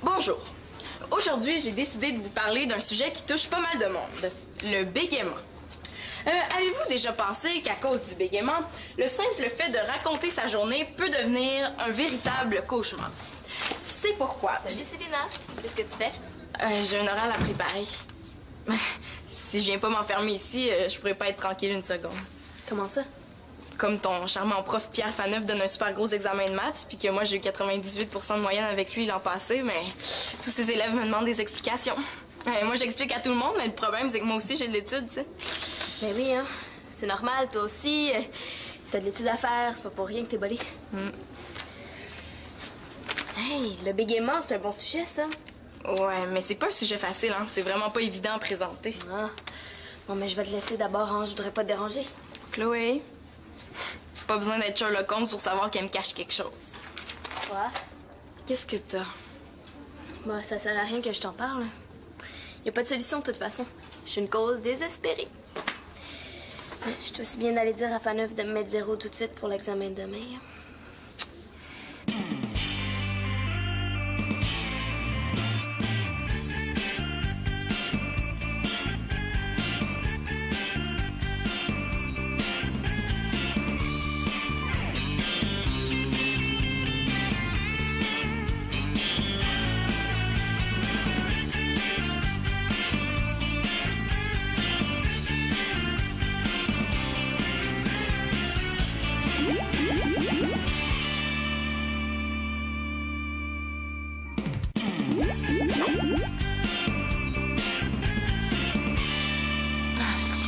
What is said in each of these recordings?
Bonjour. Aujourd'hui, j'ai décidé de vous parler d'un sujet qui touche pas mal de monde, le bégaiement. Avez-vous déjà pensé qu'à cause du bégaiement, le simple fait de raconter sa journée peut devenir un véritable cauchemar? C'est pourquoi... Salut Célina, qu'est-ce que tu fais? J'ai un oral à préparer. Si je viens pas m'enfermer ici, je pourrais pas être tranquille une seconde. Comment ça? Comme ton charmant prof Pierre Faneuf donne un super gros examen de maths, puis que moi j'ai eu 98% de moyenne avec lui l'an passé, mais tous ses élèves me demandent des explications. Moi j'explique à tout le monde, mais le problème c'est que moi aussi j'ai de l'étude, tu sais. Ben oui, hein. C'est normal, toi aussi. T'as de l'étude à faire, c'est pas pour rien que t'es bolé. Hey, le bégaiement, c'est un bon sujet, ça. Ouais, mais c'est pas un sujet facile, hein. C'est vraiment pas évident à présenter. Ah. Bon, mais je vais te laisser d'abord, hein. Je voudrais pas te déranger. Chloé, pas besoin d'être Sherlock Holmes pour savoir qu'elle me cache quelque chose. Quoi? Qu'est-ce que t'as? Bah, ça sert à rien que je t'en parle. Y a pas de solution, de toute façon. Je suis une cause désespérée. Mais je suis aussi bien d'aller dire à Faneuf de me mettre 0 tout de suite pour l'examen de demain.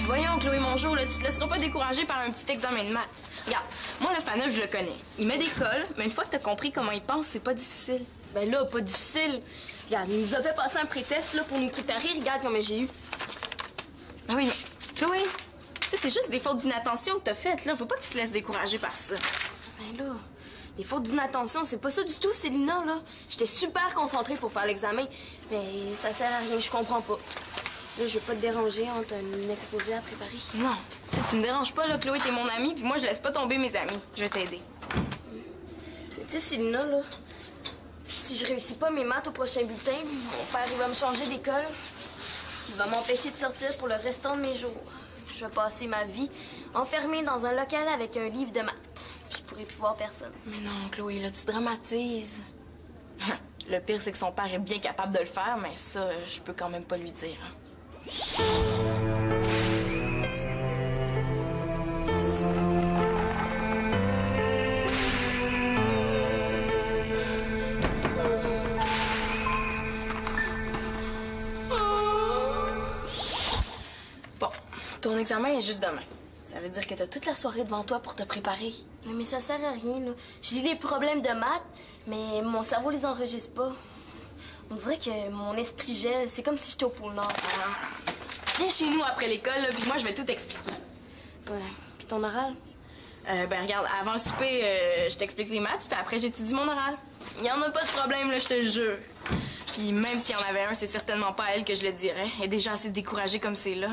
Voyons, Chloé Mongeau, là, tu te laisseras pas décourager par un petit examen de maths. Regarde, moi, le Faneuf, je le connais. Il met des cols, mais une fois que t'as compris comment il pense, c'est pas difficile. Ben là, pas difficile. Regarde, il nous a fait passer un pré-test là, pour nous préparer. Regarde combien j'ai eu. Ben oui, mais Chloé, tu sais, c'est juste des fautes d'inattention que t'as faites, là. Faut pas que tu te laisses décourager par ça. Ben là, des fautes d'inattention, c'est pas ça du tout, Célina, là. J'étais super concentrée pour faire l'examen, mais ça sert à rien, je comprends pas. Là, je vais pas te déranger, on t'a un exposé à préparer. Non, tu me déranges pas, là, Chloé, t'es mon amie, puis moi, je laisse pas tomber mes amis. Je vais t'aider. Mais tu sais, Célina, là, si je réussis pas mes maths au prochain bulletin, mon père, il va me changer d'école. Il va m'empêcher de sortir pour le restant de mes jours. Je vais passer ma vie enfermée dans un local avec un livre de maths. Je pourrai plus voir personne. Mais non, Chloé, là, tu dramatises. Le pire, c'est que son père est bien capable de le faire, mais ça, je peux quand même pas lui dire. Bon, ton examen est juste demain. Ça veut dire que t'as toute la soirée devant toi pour te préparer. Mais ça sert à rien, là. J'ai des problèmes de maths, mais mon cerveau les enregistre pas. On dirait que mon esprit gèle. C'est comme si j'étais au pôle Nord. Viens chez nous après l'école, là, puis moi, je vais tout expliquer. Ouais. Puis ton oral? Ben regarde, avant le souper, je t'explique les maths, puis après, j'étudie mon oral. Il y en a pas de problème, là, je te le jure. Puis même s'il y en avait un, c'est certainement pas à elle que je le dirais. Elle est déjà assez découragée comme c'est là.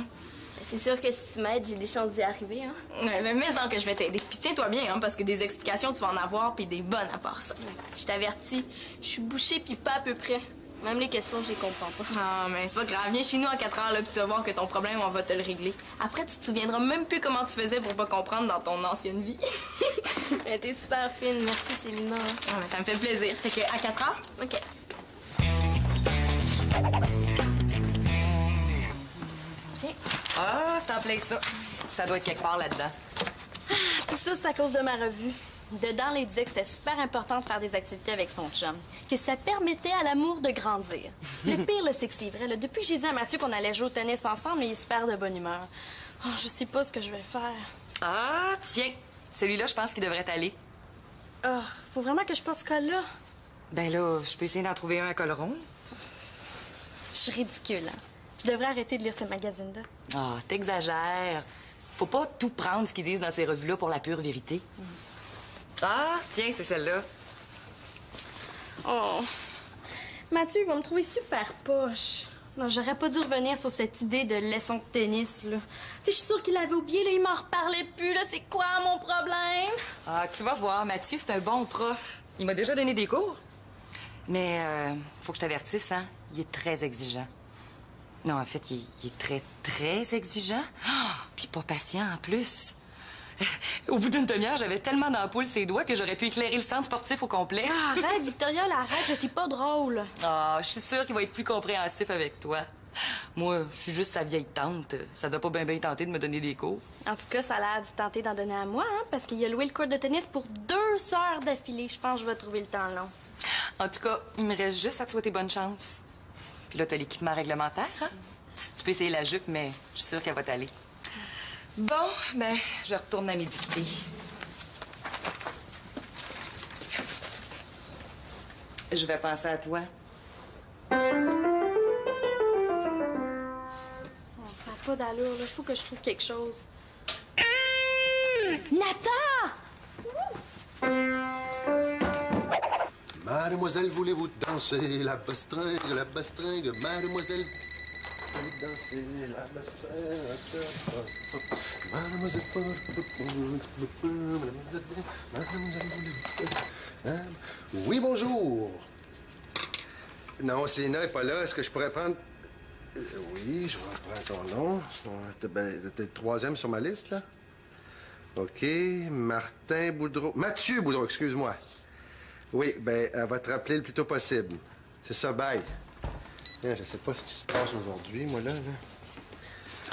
C'est sûr que si tu m'aides, j'ai des chances d'y arriver, hein? Ouais, mais en que je vais t'aider. Puis tiens-toi bien, hein, parce que des explications, tu vas en avoir, puis des bonnes à part ça. Je t'avertis, je suis bouchée puis pas à peu près. Même les questions, je les comprends pas. Ah, mais c'est pas grave. Viens chez nous à 4 heures, là, puis tu vas voir que ton problème, on va te le régler. Après, tu te souviendras même plus comment tu faisais pour pas comprendre dans ton ancienne vie. T'es super fine. Merci, Célina. Ah, mais ça me fait plaisir. Fait que à 4 heures? OK. Tiens. Ah, c'est en plein ça. Ça doit être quelque part là-dedans. Tout ça, c'est à cause de ma revue. Dedans, il disait que c'était super important de faire des activités avec son chum, que ça permettait à l'amour de grandir. Le pire, là, c'est que c'est vrai. Là, depuis que j'ai dit à Mathieu qu'on allait jouer au tennis ensemble, il est super de bonne humeur. Oh, je sais pas ce que je vais faire. Ah, tiens. Celui-là, je pense qu'il devrait aller. Oh, faut vraiment que je porte ce col-là. Ben là, je peux essayer d'en trouver un à col rond. Je suis ridicule, hein? Je devrais arrêter de lire ce magazine-là. Ah, t'exagères. Faut pas tout prendre ce qu'ils disent dans ces revues-là pour la pure vérité. Ah, tiens, c'est celle-là. Oh. Mathieu va me trouver super poche. Non, j'aurais pas dû revenir sur cette idée de leçon de tennis, là. Tu sais, je suis sûre qu'il l'avait oublié, là, il m'en reparlait plus, là. C'est quoi mon problème? Ah, tu vas voir, Mathieu, c'est un bon prof. Il m'a déjà donné des cours. Mais faut que je t'avertisse, hein? Il est très exigeant. Non, en fait, il est très, très exigeant. Ah! Puis pas patient, en plus. Au bout d'une demi-heure, j'avais tellement d'ampoules ses doigts que j'aurais pu éclairer le centre sportif au complet. Ah, arrête, Victoria, là, arrête, c'est pas drôle. Ah, je suis sûre qu'il va être plus compréhensif avec toi. Moi, je suis juste sa vieille tante. Ça doit pas bien tenter de me donner des cours. En tout cas, ça a l'air de tenter d'en donner à moi, hein, parce qu'il a loué le court de tennis pour 2 heures d'affilée. Je pense que je vais trouver le temps long. En tout cas, il me reste juste à te souhaiter bonne chance. Puis là, t'as l'équipement réglementaire, hein? Tu peux essayer la jupe, mais je suis sûre qu'elle va t'aller. Bon, ben, je retourne à mes dictées. Je vais penser à toi. Oh, ça n'a pas d'allure, là. Il faut que je trouve quelque chose. Nathan! Mademoiselle, voulez-vous danser la bastringue, mademoiselle? Voulez-vous danser la bastringue? Mademoiselle, mademoiselle, voulez-vous... Oui, bonjour. Non, Célina n'est pas là. Est-ce que je pourrais prendre... Oui, je vais prendre ton nom. T'es le 3e sur ma liste, là? OK. Martin Boudreau. Mathieu Boudreau, excuse-moi. Oui, ben, elle va te rappeler le plus tôt possible. C'est ça, bye. Je sais pas ce qui se passe aujourd'hui, moi, là.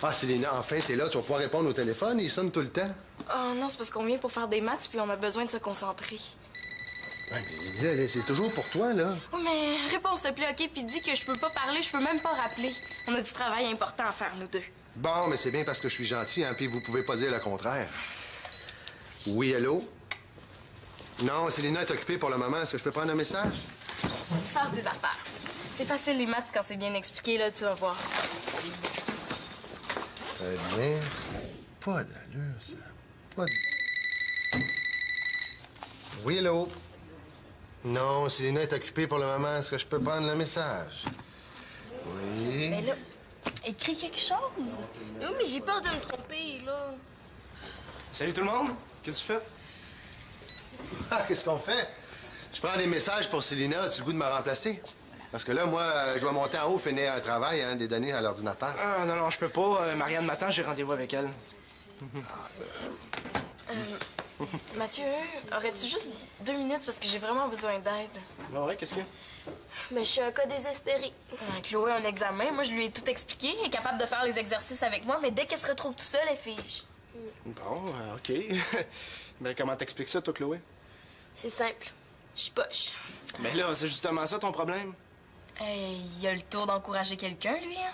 Ah, Célina, enfin, t'es là. Tu vas pouvoir répondre au téléphone. Il sonne tout le temps. Oh non, c'est parce qu'on vient pour faire des maths puis on a besoin de se concentrer. Ouais, mais là, c'est toujours pour toi, là. Oui, mais réponds s'il te plaît, OK? Puis dis que je peux pas parler, je peux même pas rappeler. On a du travail important à faire, nous deux. Bon, mais c'est bien parce que je suis gentil, hein, puis vous pouvez pas dire le contraire. Oui, allô? Non, Célina est occupée pour le moment. Est-ce que je peux prendre un message? Sors tes affaires. C'est facile, les maths, quand c'est bien expliqué, là, tu vas voir. Très bien. Pas d'allure, ça. Pas de... Oui, allô? Non, Célina est occupée pour le moment. Est-ce que je peux prendre le message? Oui. Mais là, écris quelque chose. Oui, mais j'ai peur de me tromper, là. Salut tout le monde! Qu'est-ce que tu fais? Ah, qu'est-ce qu'on fait? Je prends des messages pour Célina. As-tu le goût de me remplacer? Parce que là, moi, je dois monter en haut, finir un travail, hein, des données à l'ordinateur. Ah, non, je peux pas. Marianne m'attend, j'ai rendez-vous avec elle. Mathieu, aurais-tu juste 2 minutes parce que j'ai vraiment besoin d'aide? Ah ouais, qu'est-ce que... Mais je suis un cas désespéré. Chloé a un examen, moi je lui ai tout expliqué, elle est capable de faire les exercices avec moi, mais dès qu'elle se retrouve tout seule, elle fige. Bon, OK. Ben, comment t'expliques ça, toi, Chloé? C'est simple. Je suis poche. Ben là, c'est justement ça ton problème. Il a le tour d'encourager quelqu'un, lui, hein?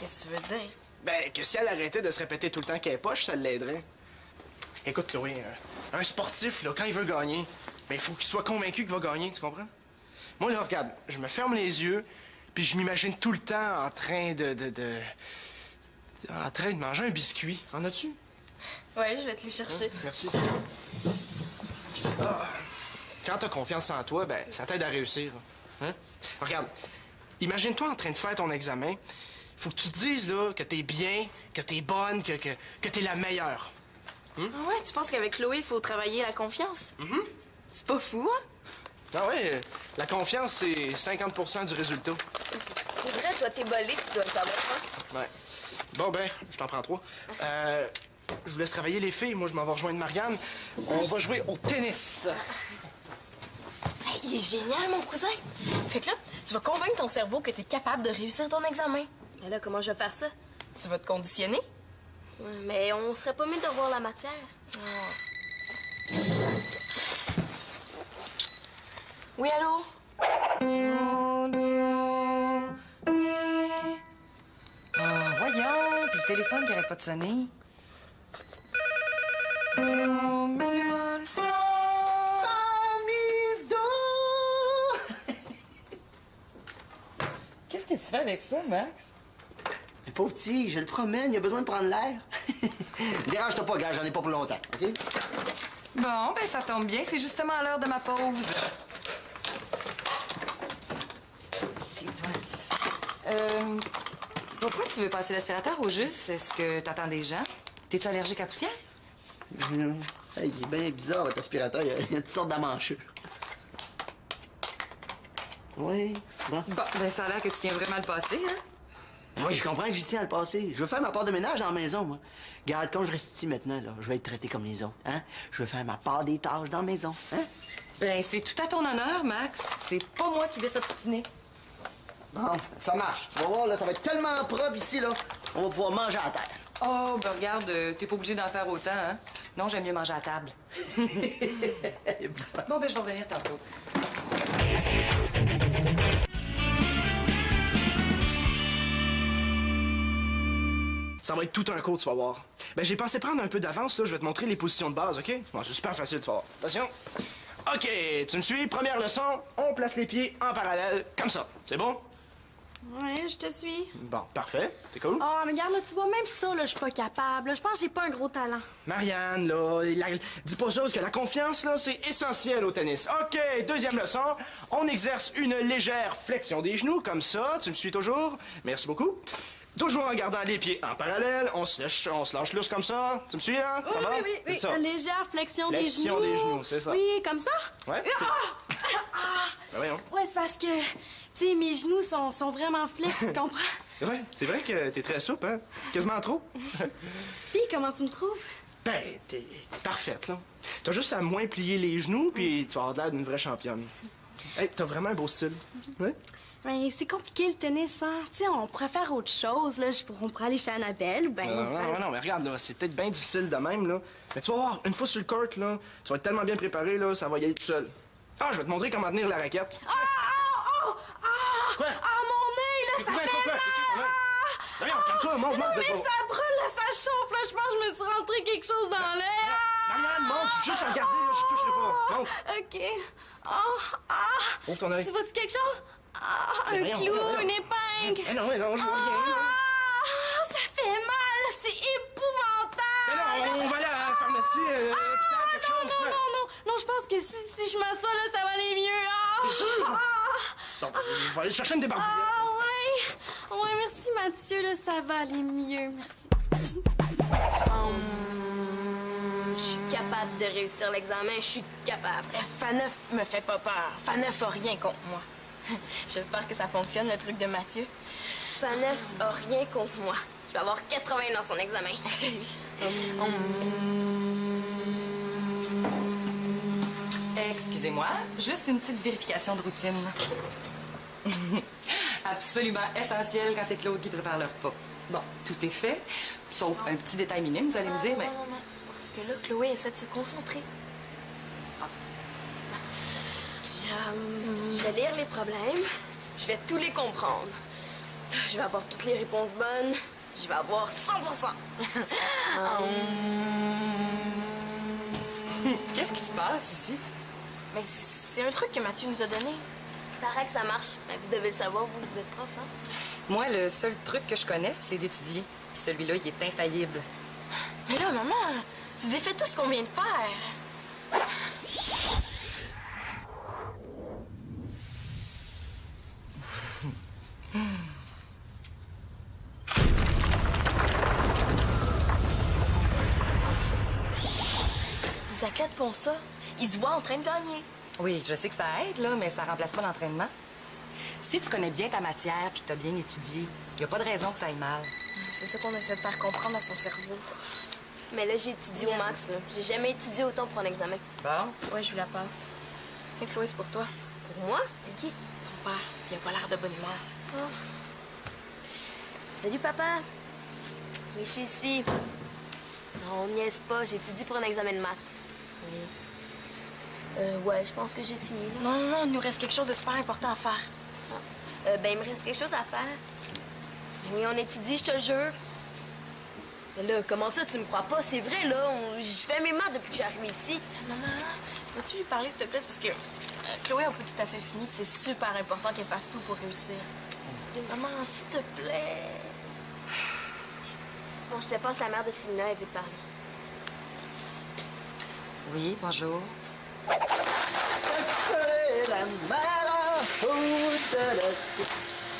Qu'est-ce que tu veux dire? Ben, que si elle arrêtait de se répéter tout le temps qu'elle est poche, ça l'aiderait. Écoute, Chloé, un sportif, là, quand il veut gagner, ben, il faut qu'il soit convaincu qu'il va gagner, tu comprends? Moi, là, regarde, je me ferme les yeux, puis je m'imagine tout le temps en train en train de manger un biscuit. En as-tu? Ouais, je vais te les chercher. Merci. Ah, quand t'as confiance en toi, ben, ça t'aide à réussir. Hein? Regarde, imagine-toi en train de faire ton examen. Faut que tu te dises, là, que t'es bien, que t'es bonne, que t'es la meilleure. Ah ouais, tu penses qu'avec Chloé, il faut travailler la confiance? C'est pas fou, hein? Ah ouais, la confiance, c'est 50% du résultat. C'est vrai, toi, t'es bolé, tu dois le savoir, hein? Ouais. Bon, ben, je t'en prends 3. Je vous laisse travailler les filles. Moi, je m'en vais rejoindre Marianne. On va jouer au tennis. Hey, il est génial, mon cousin! Fait que là, tu vas convaincre ton cerveau que t'es capable de réussir ton examen. Mais là, comment je vais faire ça? Tu vas te conditionner. Ouais, mais on serait pas mieux de revoir la matière. Oui, allô? Ah, voyons, puis le téléphone qui arrête pas de sonner. Qu'est-ce que tu fais avec ça, Max? Le pauvre petit, je le promène, il a besoin de prendre l'air. Dérange-toi pas, gars, j'en ai pas pour longtemps, OK? Bon, ben ça tombe bien, c'est justement l'heure de ma pause. C'est toi. Pourquoi tu veux passer l'aspirateur au juste? Est-ce que t'attends des gens? T'es-tu allergique à la poussière? Hey, il est bien bizarre, votre aspirateur. Il y a toutes sortes d'amanchures. Oui. Bon. Bon, ben ça a l'air que tu tiens vraiment le passé, hein? Oui, je comprends que j'y tiens à le passer. Je veux faire ma part de ménage dans la maison, moi. Regarde, quand je reste ici maintenant, là, je vais être traité comme les autres, hein? Je veux faire ma part des tâches dans la maison, hein? Ben, c'est tout à ton honneur, Max. C'est pas moi qui vais s'obstiner. Bon, ça marche. Tu vas voir, là, ça va être tellement propre ici, là. On va pouvoir manger à terre. Oh, ben regarde, t'es pas obligé d'en faire autant, hein? Non, j'aime mieux manger à table. Bon, ben je vais revenir tantôt. Ça va être tout un cours, tu vas voir. Ben, j'ai pensé prendre un peu d'avance, là. Je vais te montrer les positions de base, OK? Bon, c'est super facile, tu vas voir. Attention. OK, tu me suis? Première leçon, on place les pieds en parallèle, comme ça. C'est bon? Ouais, je te suis. Bon, parfait. C'est cool. Oh, mais regarde, là, tu vois, même ça, là, je suis pas capable. Je pense que j'ai pas un gros talent. Marianne, là, dis pas ça, parce que la confiance, là, c'est essentiel au tennis. OK, deuxième leçon. On exerce une légère flexion des genoux, comme ça. Tu me suis toujours? Merci beaucoup. Toujours en gardant les pieds en parallèle. On se lâche lousse comme ça. Tu me suis, là? Oui, Ça va? oui. C'est ça. Une légère flexion des genoux. Flexion des genoux, c'est ça. Oui, comme ça? Ouais? Ben voyons. Ouais, c'est parce que, tu sais, mes genoux sont vraiment flex, tu comprends? Ouais, c'est vrai que t'es très souple, hein? Quasiment trop. Puis, comment tu me trouves? Ben, t'es parfaite, là. T'as juste à moins plier les genoux, puis tu vas avoir l'air d'une vraie championne. Hey, t'as vraiment un beau style. Ouais? Ben, c'est compliqué le tennis, hein. Tu sais, on pourrait faire autre chose, là. On pourrait aller chez Annabelle, ou ben. Non, mais regarde, là, c'est peut-être bien difficile de même, là. Mais tu vas voir, une fois sur le court, là, tu vas être tellement bien préparé, là, ça va y aller tout seul. Ah, je vais te montrer comment tenir la raquette. Quoi? Ah, mon œil, là, ça fait mal! Non, calme-toi, monte. Mais ça brûle, là, ça chauffe, là. Je pense que je me suis rentré quelque chose dans l'œil. Marianne, monte, juste à regarder, là, je toucherai pas. Monte. OK. Ouvre ton œil. Tu vois-tu quelque chose? Un voyons, clou, voyons. une épingle. Mais non, je vois rien. Ça fait mal, c'est épouvantable. Mais non, on va aller à la pharmacie, hôpital, quelque chose. Ouais. Non, je pense que si je m'assois, là, ça va aller mieux. T'es sûr? Donc, je vais aller chercher une débarbouillette. Ouais, merci Mathieu, là, ça va aller mieux, merci. Je suis capable de réussir l'examen, je suis capable. Faneuf me fait pas peur. Faneuf a rien contre moi. J'espère que ça fonctionne, le truc de Mathieu. Faneuf a rien contre moi. Je vais avoir 80 dans son examen. Excusez-moi, juste une petite vérification de routine. Absolument essentiel quand c'est Claude qui prépare le repas. Bon, tout est fait, sauf un petit détail minime, vous allez me dire, mais... Non, c'est parce que là, Chloé essaie de se concentrer. Je vais lire les problèmes, je vais tous les comprendre. Je vais avoir toutes les réponses bonnes, je vais avoir 100%. Qu'est-ce qui se passe ici? Mais c'est un truc que Mathieu nous a donné. Il paraît que ça marche. Mais vous devez le savoir, vous êtes prof, hein? Moi, le seul truc que je connais, c'est d'étudier. Puis celui-là, il est infaillible. Mais là, maman, tu défais tout ce qu'on vient de faire. Les athlètes font ça. Ils se voient en train de gagner. Oui, je sais que ça aide, là, mais ça remplace pas l'entraînement. Si tu connais bien ta matière puis que tu as bien étudié, il n'y a pas de raison que ça aille mal. C'est ça qu'on essaie de faire comprendre à son cerveau. Mais là, j'ai étudié au max, là. J'ai jamais étudié autant pour un examen. Bon? Ouais, je vous la passe. Tiens, Chloé, c'est pour toi. Pour moi? C'est qui? Ton père, il a pas l'air de bonne humeur. Oh. Salut, papa. Oui, je suis ici. Non, on niaise pas. J'étudie pour un examen de maths. Oui. Ouais, je pense que j'ai fini, là. Non, il nous reste quelque chose de super important à faire. Ben, il me reste quelque chose à faire. Oui, on étudie, je te jure. Mais là, comment ça, tu me crois pas? C'est vrai, là. Je fais mes maths depuis que j'ai arrivé ici. Maman, vas-tu lui parler, s'il te plaît? C'est parce que Chloé a pas tout à fait fini, puis c'est super important qu'elle fasse tout pour réussir. Maman, s'il te plaît. Bon, je te passe la mère de Célina, elle veut te parler. Oui, bonjour.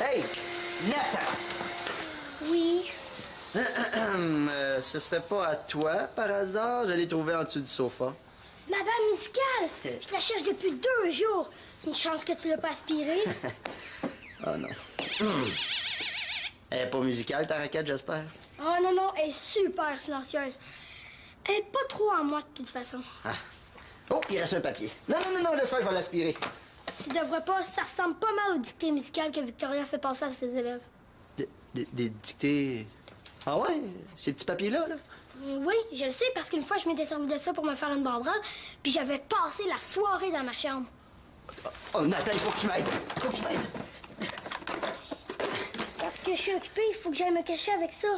Hey, Nathan! Oui. Ce serait pas à toi, par hasard? Je l'ai trouvé en dessous du sofa. Ma balle musicale! Je la cherche depuis 2 jours. Une chance que tu l'as pas aspirée. Oh non. Elle est pas musicale, ta raquette, j'espère? Oh non, non, elle est super silencieuse. Elle est pas trop à moi, de toute façon. Ah. Oh, il reste un papier. Non, non, non, non, laisse faire, je vais l'aspirer. Tu devrais pas, ça ressemble pas mal aux dictées musicales que Victoria fait passer à ses élèves. Des dictées... Ah ouais? Ces petits papiers-là, là? Oui, je le sais, parce qu'une fois, je m'étais servi de ça pour me faire une banderole, puis j'avais passé la soirée dans ma chambre. Oh, Nathan, il faut que tu m'aides. Il faut que tu m'aides. Parce que je suis occupée, il faut que j'aille me cacher avec ça.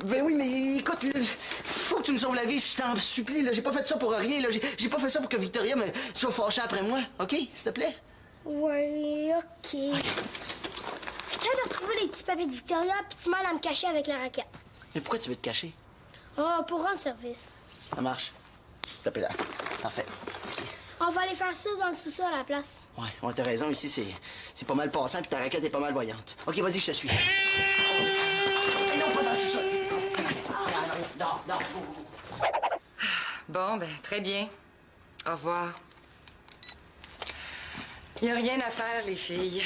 Ben oui, mais écoute, là, faut que tu me sauves la vie, je t'en supplie, là. J'ai pas fait ça pour rien, là. J'ai pas fait ça pour que Victoria me soit fâchée après moi. OK? S'il te plaît? Oui, OK. Je train de retrouver les petits papiers de Victoria, puis tu m'aides à me cacher avec la raquette. Mais pourquoi tu veux te cacher? Oh, pour rendre service. Ça marche. Tapez là. Parfait. On va aller faire ça dans le sous-sol à la place. Ouais, t'as raison, ici, c'est pas mal passant, puis ta raquette est pas mal voyante. OK, vas-y, je te suis. Et non, pas dans le sous-sol. Dors. Bon, ben, très bien. Au revoir. Il n'y a rien à faire, les filles.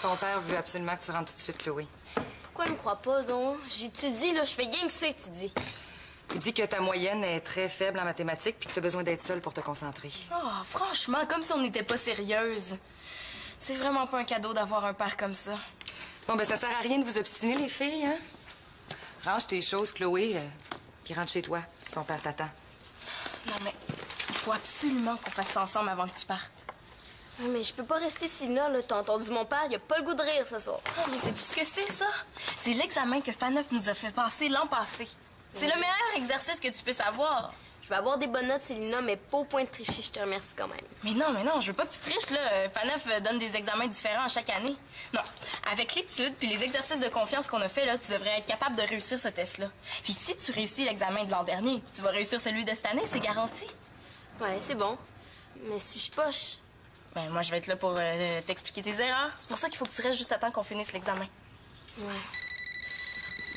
Ton père veut absolument que tu rentres tout de suite, Chloé. Pourquoi il me croit pas, donc? J'étudie, là, je fais rien que ça étudier. Il dit que ta moyenne est très faible en mathématiques puis que tu as besoin d'être seule pour te concentrer. Oh, franchement, comme si on n'était pas sérieuse. C'est vraiment pas un cadeau d'avoir un père comme ça. Bon, ben, ça sert à rien de vous obstiner, les filles, hein? Range tes choses, Chloé, puis rentre chez toi. Ton père t'attend. Non, mais il faut absolument qu'on fasse ça ensemble avant que tu partes. Oui, mais je peux pas rester ici, là. T'as entendu mon père, il a pas le goût de rire ce soir. Oh, mais sais-tu ce que c'est, ça? C'est l'examen que Faneuf nous a fait passer l'an passé. C'est le meilleur exercice que tu puisses avoir. Je vais avoir des bonnes notes, Célina, mais pas au point de tricher, je te remercie quand même. Mais non, je veux pas que tu triches, là. Faneuf donne des examens différents à chaque année. Non, avec l'étude puis les exercices de confiance qu'on a fait, là, tu devrais être capable de réussir ce test-là. Puis si tu réussis l'examen de l'an dernier, tu vas réussir celui de cette année, c'est garanti. Ouais, c'est bon. Mais si je poche... Ben, moi, je vais être là pour t'expliquer tes erreurs. C'est pour ça qu'il faut que tu restes juste à temps qu'on finisse l'examen. Ouais.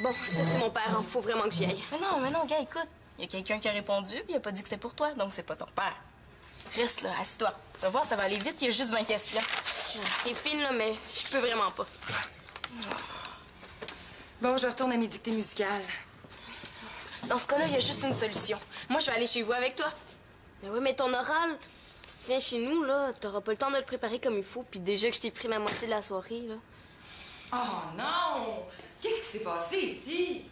Bon, ça, c'est mon père, hein. Faut vraiment que j'y aille. Mais non, gars, écoute. Il y a quelqu'un qui a répondu, puis il a pas dit que c'était pour toi, donc c'est pas ton père. Reste là, assis-toi. Tu vas voir, ça va aller vite, il y a juste 20 questions. T'es fine, là, mais je peux vraiment pas. Bon, je retourne à mes dictées musicales. Dans ce cas-là, il y a juste une solution. Moi, je vais aller chez vous avec toi. Mais oui, mais ton oral, si tu viens chez nous, là, t'auras pas le temps de le préparer comme il faut, puis déjà que je t'ai pris la moitié de la soirée, là. Oh non! Qu'est-ce qui s'est passé ici?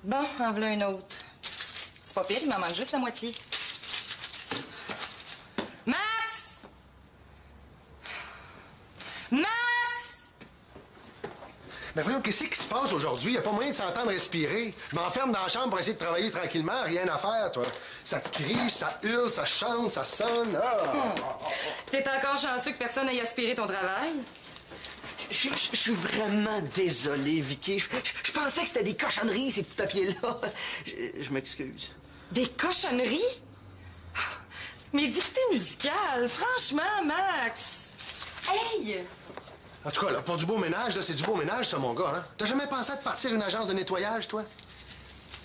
Bon, en voilà un autre. C'est pas pire, il m'en manque juste la moitié. Max! Max! Mais voyons, qu'est-ce qui se passe aujourd'hui? Il a pas moyen de s'entendre respirer. Je m'enferme dans la chambre pour essayer de travailler tranquillement. Rien à faire, toi. Ça crie, ça hurle, ça chante, ça sonne. Ah! T'es encore chanceux que personne n'aille aspirer ton travail? Je suis vraiment désolé, Vicky. Je pensais que c'était des cochonneries, ces petits papiers-là. Je m'excuse. Des cochonneries? Mes dictées musicales, franchement, Max! Hey! En tout cas, là, pour du beau ménage, là, c'est du beau ménage, ça, mon gars, hein? T'as jamais pensé à te partir une agence de nettoyage, toi?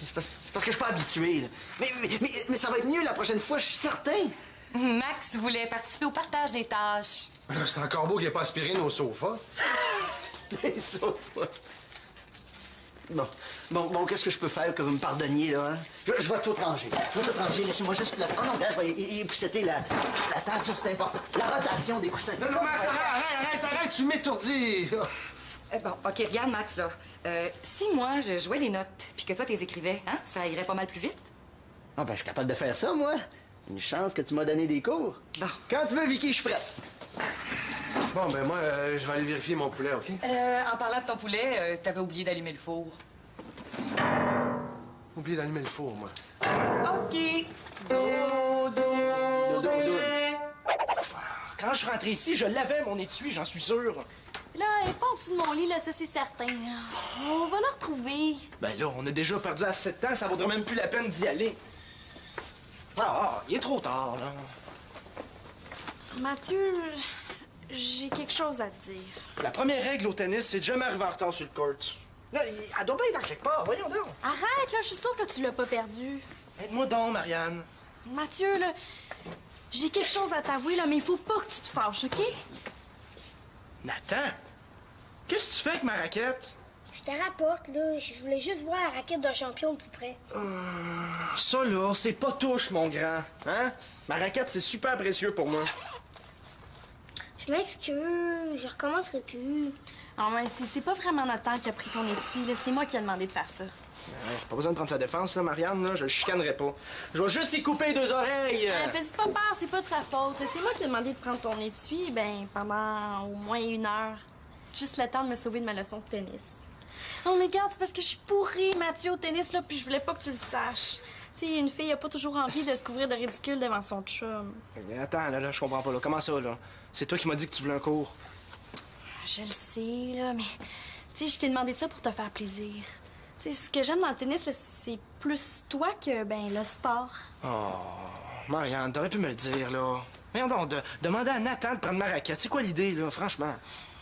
C'est parce que je suis pas habitué, là. Mais ça va être mieux la prochaine fois, je suis certain. Max voulait participer au partage des tâches. Là, c'est un corbeau qui n'a pas aspiré nos sofas. Les sofas. Bon, qu'est-ce que je peux faire que vous me pardonniez, là, hein? Je vais tout ranger. Laissez-moi juste placer. Oh non, là, je vais épousseter la table, ça, c'est important. La rotation des coussins. Non, Max, arrête, tu m'étourdis. Bon, OK, regarde, Max, là. Si moi, je jouais les notes, puis que toi, t'es écrivais, hein, ça irait pas mal plus vite? Ah, ben, je suis capable de faire ça, moi. Une chance que tu m'as donné des cours. Bon. Quand tu veux, Vicky, je suis prête. Bon, ben moi, je vais aller vérifier mon poulet, OK? En parlant de ton poulet, t'avais oublié d'allumer le four. Oublié d'allumer le four, moi. OK. Dodo. Quand je rentrais ici, je l'avais, mon étui, j'en suis sûr. Là, elle est pas en dessous de mon lit, là, ça c'est certain. On va la retrouver. Ben là, on a déjà perdu assez de temps, ça vaudrait même plus la peine d'y aller. Il est trop tard, là. Mathieu, j'ai quelque chose à te dire. La première règle au tennis, c'est de jamais arriver en retard sur le court. Là, elle doit bien être dans quelque part, voyons donc. Arrête, là, je suis sûre que tu l'as pas perdu. Aide-moi donc, Marianne. Mathieu, là, j'ai quelque chose à t'avouer, là, mais il faut pas que tu te fâches, OK? Nathan, qu'est-ce que tu fais avec ma raquette? Je te rapporte, là. Je voulais juste voir la raquette d'un champion de plus près. Ça, là, c'est pas touche, mon grand. Hein? Ma raquette, c'est super précieux pour moi. Je m'excuse, je recommencerai plus. Ah ouais, c'est pas vraiment Nathan qui a pris ton étui, là. C'est moi qui ai demandé de faire ça. Ouais, pas besoin de prendre sa défense, là, Marianne, là. Je le chicanerai pas. Je vais juste y couper les 2 oreilles. Fais-y pas peur, c'est pas de sa faute. C'est moi qui ai demandé de prendre ton étui, ben, pendant au moins 1 heure. Juste le temps de me sauver de ma leçon de tennis. Oh, mais regarde, c'est parce que je suis pourrie, Mathieu, au tennis, là, puis je voulais pas que tu le saches. Tu sais, une fille a pas toujours envie de se couvrir de ridicule devant son chum. Attends, là, je comprends pas, là. Comment ça, là? C'est toi qui m'as dit que tu voulais un cours. Je le sais, là, mais... Tu sais, je t'ai demandé ça pour te faire plaisir. Tu sais, ce que j'aime dans le tennis, là, c'est plus toi que, ben, le sport. Oh, Marianne, t'aurais pu me le dire, là. Voyons donc, demander à Nathan de prendre ma raquette. C'est quoi l'idée, là, franchement?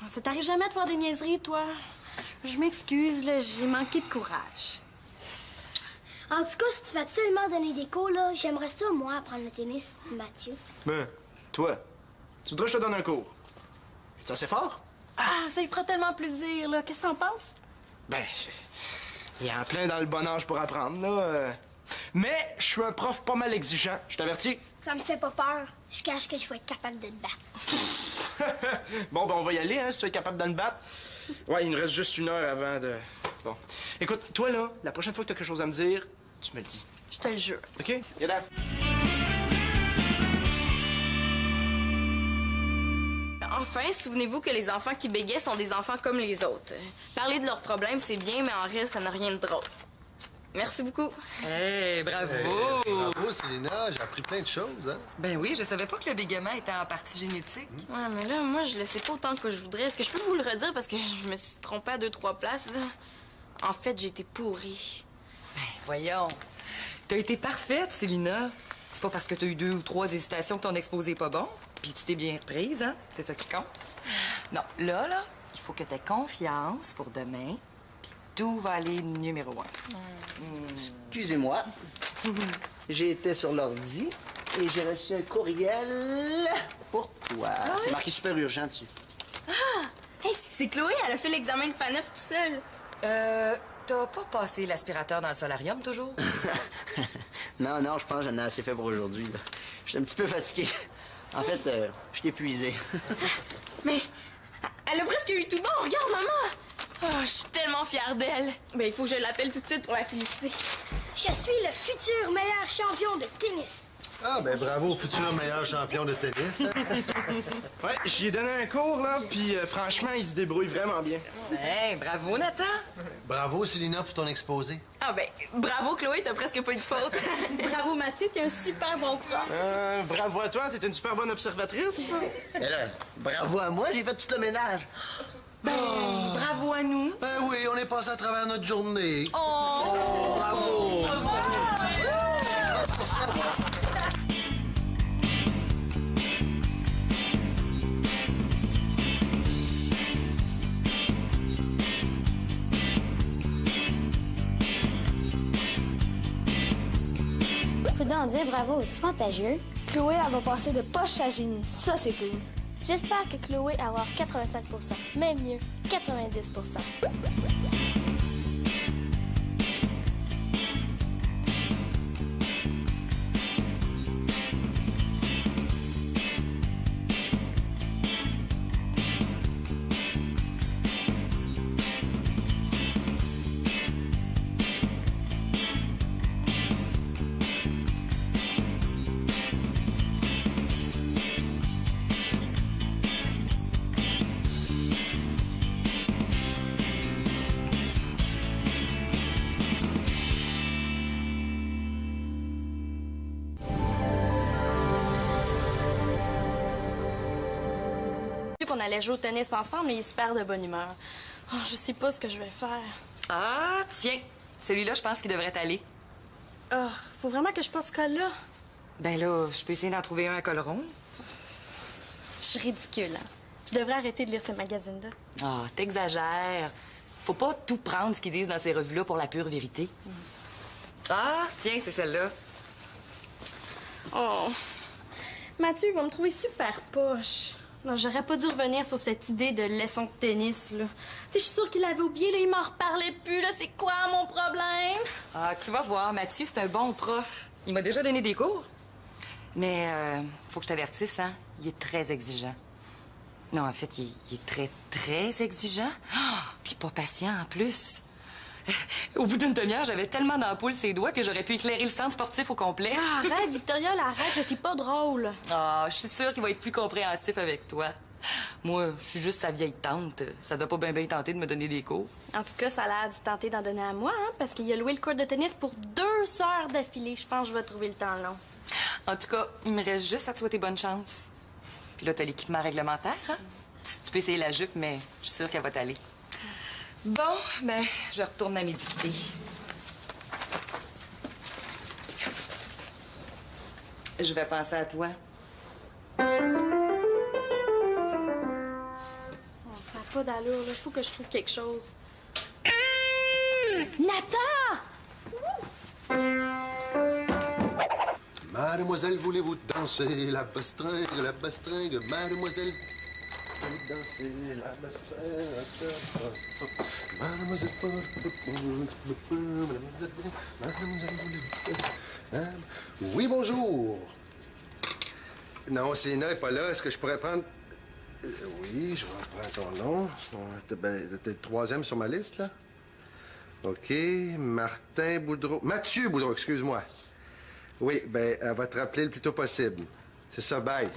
Ça t'arrive jamais de faire des niaiseries, toi? Je m'excuse, là, j'ai manqué de courage. En tout cas, si tu veux absolument donner des cours, là, j'aimerais ça, moi, apprendre le tennis, Mathieu. Ben, toi, tu voudrais que je te donne un cours? C'est assez fort? Ah, ça y fera tellement plaisir, là. Qu'est-ce que t'en penses? Ben, il y a en plein dans le bon âge pour apprendre, là. Mais je suis un prof pas mal exigeant, je t'avertis. Ça me fait pas peur. Je cache que je vais être capable de te battre. Bon, ben on va y aller, hein, si tu es capable de me battre. Ouais, il nous reste juste 1 heure avant de... Bon. Écoute, toi, là, la prochaine fois que tu as quelque chose à me dire, tu me le dis. Je te le jure. OK? Viens là. Enfin, souvenez-vous que les enfants qui bégaient sont des enfants comme les autres. Parler de leurs problèmes, c'est bien, mais en reste, ça n'a rien de drôle. Merci beaucoup. Hey, bravo! Bravo, Célina. J'ai appris plein de choses, hein? Ben oui, je savais pas que le bégaiement était en partie génétique. Ouais, mais là, moi, je le sais pas autant que je voudrais. Est-ce que je peux vous le redire parce que je me suis trompée à 2-3 places, là? En fait, j'ai été pourrie. Ben, voyons. T'as été parfaite, Célina. C'est pas parce que t'as eu 2 ou 3 hésitations que ton exposé est pas bon. Puis tu t'es bien reprise, hein? C'est ça qui compte. Non, là, il faut que t'aies confiance pour demain. Puis tout va aller numéro 1. Excusez-moi. J'ai été sur l'ordi et j'ai reçu un courriel pour toi. C'est marqué super urgent dessus. Hey, c'est Chloé, elle a fait l'examen de FANEF tout seul. T'as pas passé l'aspirateur dans le solarium, toujours? Non, je pense que j'en ai assez fait pour aujourd'hui. Là. Je suis un petit peu fatigué. En fait, je suis épuisé. Mais elle a presque eu tout bon. Regarde, maman. Oh, je suis tellement fière d'elle. Ben, il faut que je l'appelle tout de suite pour la féliciter. Je suis le futur meilleur champion de tennis. Ah, ben bravo, futur meilleur champion de tennis. Hein? Ouais, j'y ai donné un cours, là, puis franchement, il se débrouille vraiment bien. Hey, bravo, Nathan! Bravo, Célina, pour ton exposé. Ah ben, bravo Chloé, t'as presque pas eu de faute. Bravo, Mathieu, t'es un super bon prof. Bravo à toi, t'es une super bonne observatrice. Mais là, bravo à moi, j'ai fait tout le ménage. Bravo à nous! Ben oui, on est passé à travers notre journée. Bravo! Faut donc dire bravo, c'est contagieux. Chloé, elle va passer de poche à génie. Ça, c'est cool. J'espère que Chloé va avoir 85 %, même mieux, 90 %. qu'on allait jouer au tennis ensemble, mais il est super de bonne humeur. Oh, je sais pas ce que je vais faire. Ah, tiens! Celui-là, je pense qu'il devrait aller. Oh, faut vraiment que je porte ce col-là. Ben là, je peux essayer d'en trouver un à col rond. Je suis ridicule, hein. Je devrais arrêter de lire ce magazine-là. Ah, t'exagères. Faut pas tout prendre ce qu'ils disent dans ces revues-là pour la pure vérité. Ah, tiens, c'est celle-là. Oh. Mathieu va me trouver super poche. Non, j'aurais pas dû revenir sur cette idée de leçon de tennis, là. Tu sais, je suis sûre qu'il l'avait oublié, là, il m'en reparlait plus, là. C'est quoi mon problème? Ah, tu vas voir, Mathieu, c'est un bon prof. Il m'a déjà donné des cours. Mais faut que je t'avertisse, hein, il est très exigeant. Non, en fait, il est très, très exigeant. Ah, puis pas patient, en plus. Au bout d'une demi-heure, j'avais tellement d'ampoule ses doigts que j'aurais pu éclairer le stand sportif au complet. Ah, arrête, Victoria, là, arrête, là, c'est pas drôle. Ah, je suis sûre qu'il va être plus compréhensif avec toi. Moi, je suis juste sa vieille tante. Ça doit pas bien tenter de me donner des cours. En tout cas, ça a l'air de tenter d'en donner à moi, hein, parce qu'il a loué le court de tennis pour 2 heures d'affilée. Je pense que je vais trouver le temps long. En tout cas, il me reste juste à te souhaiter bonne chance. Puis là, t'as l'équipement réglementaire, hein? Tu peux essayer la jupe, mais je suis sûre qu'elle va t'aller. Bon, ben, je retourne à mes dictées. Je vais penser à toi. Oh, ça n'a pas d'allure, il faut que je trouve quelque chose. Nathan! Mademoiselle, voulez-vous danser la bastringue, mademoiselle? Vous danser la bastringue. Mademoiselle, mademoiselle, voulez-vous? Hein? Oui, bonjour. Non, Céline n'est pas là. Est-ce que je pourrais prendre... Oui, je reprends ton nom. T'es le 3e sur ma liste, là? OK. Martin Boudreau. Mathieu Boudreau, excuse-moi. Oui, ben, elle va te rappeler le plus tôt possible. C'est ça, bye.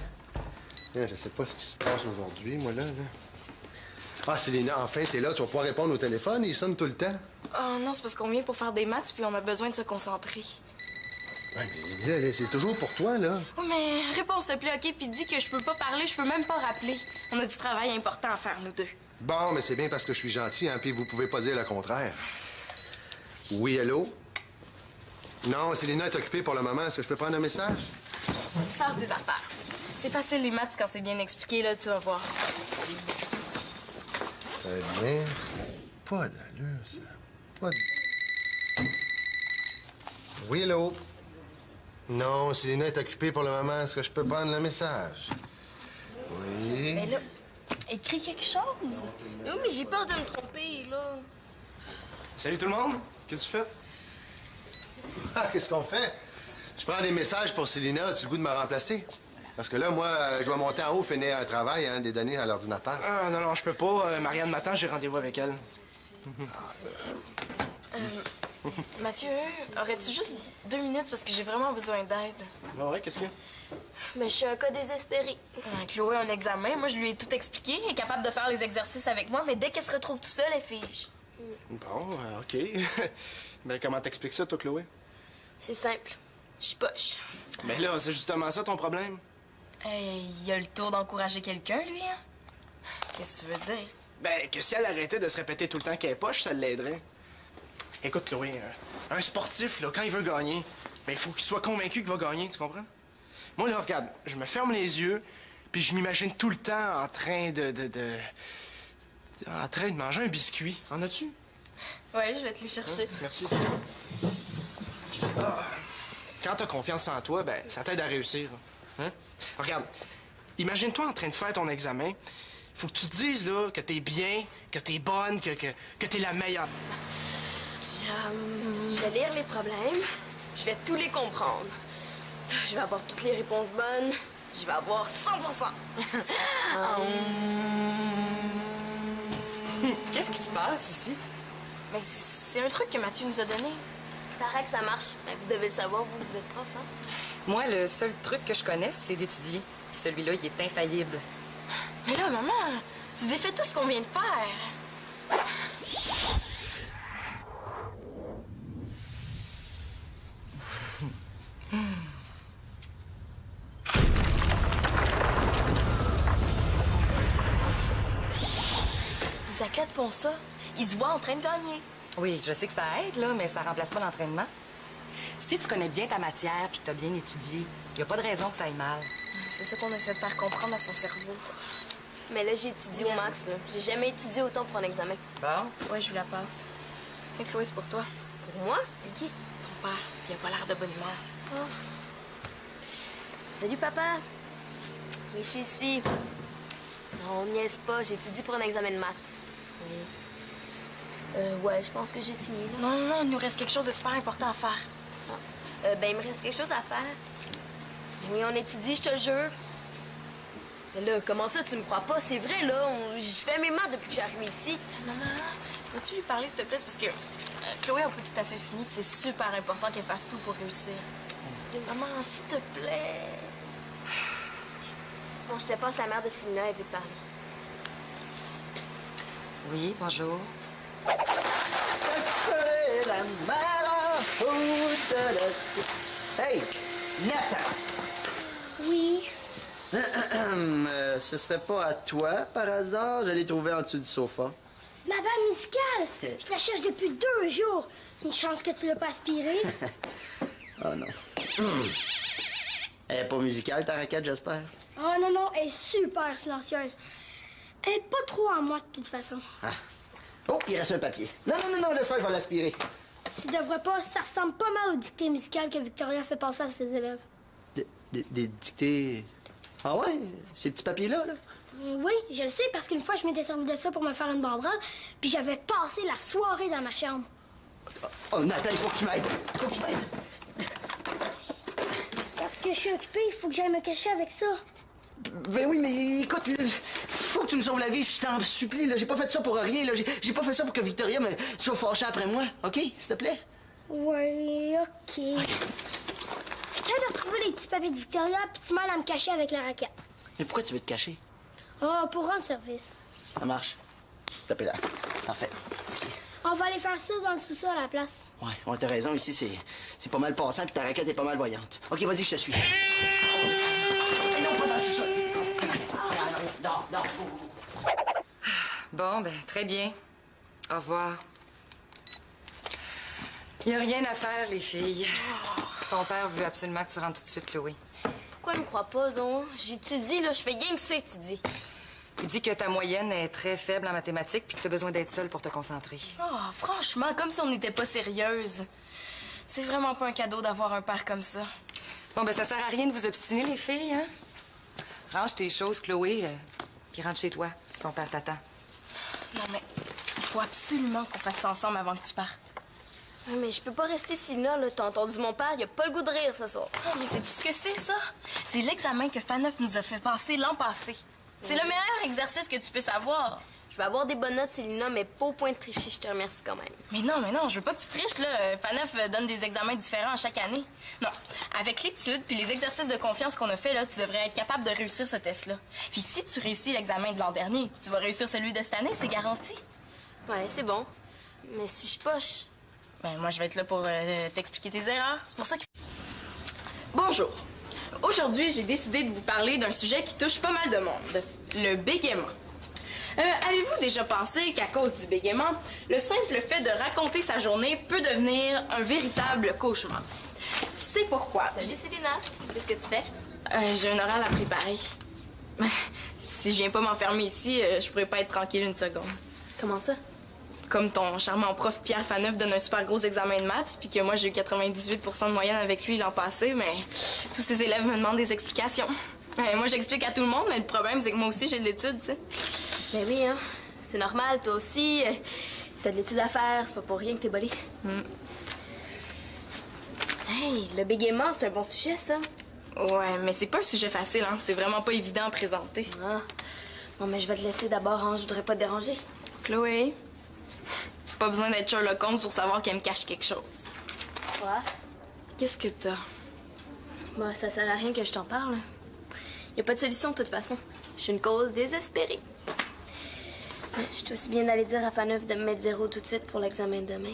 Je sais pas ce qui se passe aujourd'hui, moi, là. Ah, Célina, enfin, t'es là. Tu vas pouvoir répondre au téléphone. Il sonne tout le temps. Oh non, c'est parce qu'on vient pour faire des maths, puis on a besoin de se concentrer. Ouais, mais là, c'est toujours pour toi, là. Oh, mais réponds, s'il te plaît, OK? Puis dis que je peux pas parler, je peux même pas rappeler. On a du travail important à faire, nous deux. Bon, mais c'est bien parce que je suis gentil, hein, puis vous pouvez pas dire le contraire. Oui, allô? Non, Célina est occupée pour le moment. Est-ce que je peux prendre un message? Sors tes affaires. C'est facile, les maths, quand c'est bien expliqué, là, tu vas voir. Très bien. Pas d'allure, ça. Pas de... Oui, allô? Non, Célina est occupée pour le moment. Est-ce que je peux prendre le message? Oui. Mais là, écris quelque chose. Oui, mais j'ai peur de me tromper, là. Salut tout le monde. Qu'est-ce que tu fais? Ah, qu'est-ce qu'on fait? Je prends des messages pour Célina. As-tu le goût de me remplacer? Parce que là, moi, je dois monter en haut, finir un travail, hein, des données à l'ordinateur. Ah, non, je peux pas. Marianne m'attend, j'ai rendez-vous avec elle. Mathieu, aurais-tu juste 2 minutes parce que j'ai vraiment besoin d'aide? Ah ouais, qu'est-ce qu'il y a? Mais je suis un cas désespéré. Chloé a un examen. Moi, je lui ai tout expliqué. Elle est capable de faire les exercices avec moi, mais dès qu'elle se retrouve tout seule, elle fige. Bon, OK. Mais comment t'expliques ça, toi, Chloé? C'est simple. Je suis poche. Mais là, c'est justement ça ton problème. Il a le tour d'encourager quelqu'un, lui, hein? Qu'est-ce que tu veux dire? Ben, que si elle arrêtait de se répéter tout le temps qu'elle est poche, ça l'aiderait. Écoute, Chloé, un sportif, là, quand il veut gagner, ben, il faut qu'il soit convaincu qu'il va gagner, tu comprends? Moi, là, regarde, je me ferme les yeux, puis je m'imagine tout le temps en train en train de manger un biscuit. En as-tu? Ouais, je vais te les chercher. Merci. Ah. Quand t'as confiance en toi, ben, ça t'aide à réussir. Hein? Regarde, imagine-toi en train de faire ton examen. Faut que tu te dises, là, que t'es bien, que t'es bonne, que t'es la meilleure. Je vais lire les problèmes. Je vais tous les comprendre. Je vais avoir toutes les réponses bonnes. Je vais avoir 100%. Qu'est-ce qui se passe ici? Mais c'est un truc que Mathieu nous a donné. Il paraît que ça marche. Mais vous devez le savoir, vous êtes prof, hein? Moi, le seul truc que je connais, c'est d'étudier. Puis celui-là, il est infaillible. Mais là, maman, tu défais tout ce qu'on vient de faire. Les athlètes font ça. Ils se voient en train de gagner. Oui, je sais que ça aide, là, mais ça remplace pas l'entraînement. Si tu connais bien ta matière puis que tu as bien étudié, il n'y a pas de raison que ça aille mal. C'est ça qu'on essaie de faire comprendre à son cerveau. Mais là, j'ai étudié au max, là. J'ai jamais étudié autant pour un examen. Bon? Ouais, je vous la passe. Tiens, Chloé, c'est pour toi. Pour moi? C'est qui? Ton père. Il a pas l'air de bonne humeur. Salut, papa. Oui, je suis ici. Non, on niaise pas. J'étudie pour un examen de maths. Oui. Ouais, je pense que j'ai fini, là. Non, non, non, il nous reste quelque chose de super important à faire. Ben, il me reste quelque chose à faire. Ben oui, on étudie, je te jure. Mais là, comment ça, tu me crois pas? C'est vrai, là. Je fais mes maths depuis que je suis arrivée ici. Maman, vas-tu lui parler, s'il te plaît? C'est parce que Chloé a pas tout à fait fini, puis c'est super important qu'elle fasse tout pour réussir. Maman, s'il te plaît. Bon, je te passe la mère de Célina, elle veut te parler. Oui, bonjour. Hey, Nathan! Oui. Ce serait pas à toi, par hasard? Je l'ai trouvé en dessous du sofa. Ma balle musicale. Je la cherche depuis 2 jours. Une chance que tu l'as pas aspirée. Oh non. Elle est pas musicale, ta raquette, j'espère? Oh non, non, elle est super silencieuse. Elle est pas trop à moi, de toute façon. Ah. Oh, il reste un papier. Non, non, non, non, laisse faire, je vais l'aspirer. Tu devrais pas, ça ressemble pas mal aux dictées musicales que Victoria fait passer à ses élèves. Des dictées... Ah ouais? Ces petits papiers-là, là? Oui, je le sais, parce qu'une fois, je m'étais servi de ça pour me faire une banderole, puis j'avais passé la soirée dans ma chambre. Oh, Nathan, il faut que tu m'aides. Il faut que tu m'aides. Parce que je suis occupée, il faut que j'aille me cacher avec ça. Ben oui, mais écoute, là, faut que tu me sauves la vie, je t'en supplie, là. J'ai pas fait ça pour rien, là. J'ai pas fait ça pour que Victoria me soit fâchée après moi, OK? S'il te plaît? Oui, OK. Je train de retrouver les petits papiers de Victoria, puis tu m'aides à me cacher avec la raquette. Mais pourquoi tu veux te cacher? Oh, pour rendre service. Ça marche. Tapez-la. Parfait. On va aller faire ça dans le sous-sol à la place. Ouais, t'as raison, ici, c'est pas mal passant, puis ta raquette est pas mal voyante. OK, vas-y, je te suis. Et non, pas dans le sous-sol. Dors. Bon, ben, très bien. Au revoir. Il n'y a rien à faire, les filles. Ton père veut absolument que tu rentres tout de suite, Chloé. Pourquoi il me croit pas, donc? J'étudie, là, je fais rien que ça étudier. Il dit que ta moyenne est très faible en mathématiques puis que tu as besoin d'être seule pour te concentrer. Oh, franchement, comme si on n'était pas sérieuse. C'est vraiment pas un cadeau d'avoir un père comme ça. Bon, ben, ça sert à rien de vous obstiner, les filles, hein? Range tes choses, Chloé, puis rentre chez toi. Ton père t'attend. Non, mais il faut absolument qu'on fasse ça ensemble avant que tu partes. Mais je peux pas rester Célina, là. T'as entendu mon père, il a pas le goût de rire ce soir. Oh, mais sais-tu ce que c'est, ça? C'est l'examen que Faneuf nous a fait passer l'an passé. C'est le meilleur exercice que tu puisses avoir. Je vais avoir des bonnes notes, Célina, mais pas au point de tricher, je te remercie quand même. Mais non, je veux pas que tu triches, là. Faneuf donne des examens différents à chaque année. Non, avec l'étude puis les exercices de confiance qu'on a fait, là, tu devrais être capable de réussir ce test-là. Puis si tu réussis l'examen de l'an dernier, tu vas réussir celui de cette année, c'est garanti. Ouais, c'est bon. Mais si je poche... Ben, moi, je vais être là pour t'expliquer tes erreurs. C'est pour ça que... Bonjour. Aujourd'hui, j'ai décidé de vous parler d'un sujet qui touche pas mal de monde. Le bégaiement. Avez-vous déjà pensé qu'à cause du bégaiement, le simple fait de raconter sa journée peut devenir un véritable cauchemar? C'est pourquoi... Salut, Célina. Qu'est-ce que tu fais? J'ai un oral à préparer. Si je viens pas m'enfermer ici, je pourrais pas être tranquille une seconde. Comment ça? Comme ton charmant prof Pierre Faneuf donne un super gros examen de maths, puis que moi j'ai eu 98 % de moyenne avec lui l'an passé, mais tous ses élèves me demandent des explications. Moi j'explique à tout le monde, mais le problème c'est que moi aussi j'ai de l'étude, tu sais. Ben oui, hein. C'est normal, toi aussi. T'as de l'étude à faire, c'est pas pour rien que t'es bolé. Hey, le bégaiement, c'est un bon sujet, ça. Ouais, mais c'est pas un sujet facile, hein. C'est vraiment pas évident à présenter. Ah. Bon, mais je vais te laisser d'abord, hein. Je voudrais pas te déranger. Chloé, pas besoin d'être Sherlock Holmes pour savoir qu'elle me cache quelque chose. Quoi? Qu'est-ce que t'as? Bah, ça sert à rien que je t'en parle. Y a pas de solution, de toute façon. Je suis une cause désespérée. Je suis aussi bien d'aller dire à Faneuf de me mettre 0 tout de suite pour l'examen de demain.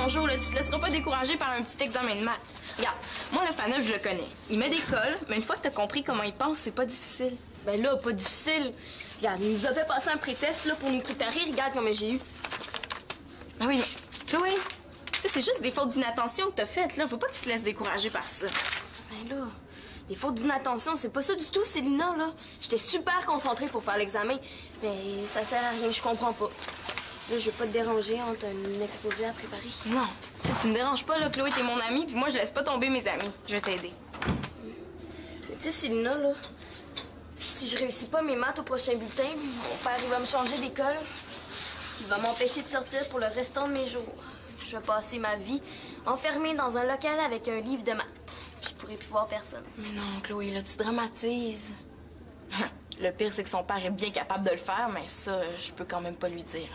ton jour, là, tu te laisseras pas décourager par un petit examen de maths. Regarde, moi, le Faneuf, je le connais. Il met des cols, mais une fois que t'as compris comment il pense, c'est pas difficile. Ben là, pas difficile. Regarde, il nous a fait passer un pré-test là, pour nous préparer. Regarde combien j'ai eu. Ah oui, mais Chloé, tu sais, c'est juste des fautes d'inattention que t'as faites, là. Faut pas que tu te laisses décourager par ça. Ben là, des fautes d'inattention, c'est pas ça du tout, Célina, là. J'étais super concentrée pour faire l'examen, mais ça sert à rien, je comprends pas. Là, je vais pas te déranger entre un exposé à préparer. Non, tu me déranges pas, là, Chloé, t'es mon amie, puis moi, je laisse pas tomber mes amis. Je vais t'aider. Mais tu sais, Célina, là, si je réussis pas mes maths au prochain bulletin, mon père, il va me changer d'école. Il va m'empêcher de sortir pour le restant de mes jours. Je vais passer ma vie enfermée dans un local avec un livre de maths. Je pourrai plus voir personne. Mais non, Chloé, là, tu dramatises. Le pire, c'est que son père est bien capable de le faire, mais ça, je peux quand même pas lui dire.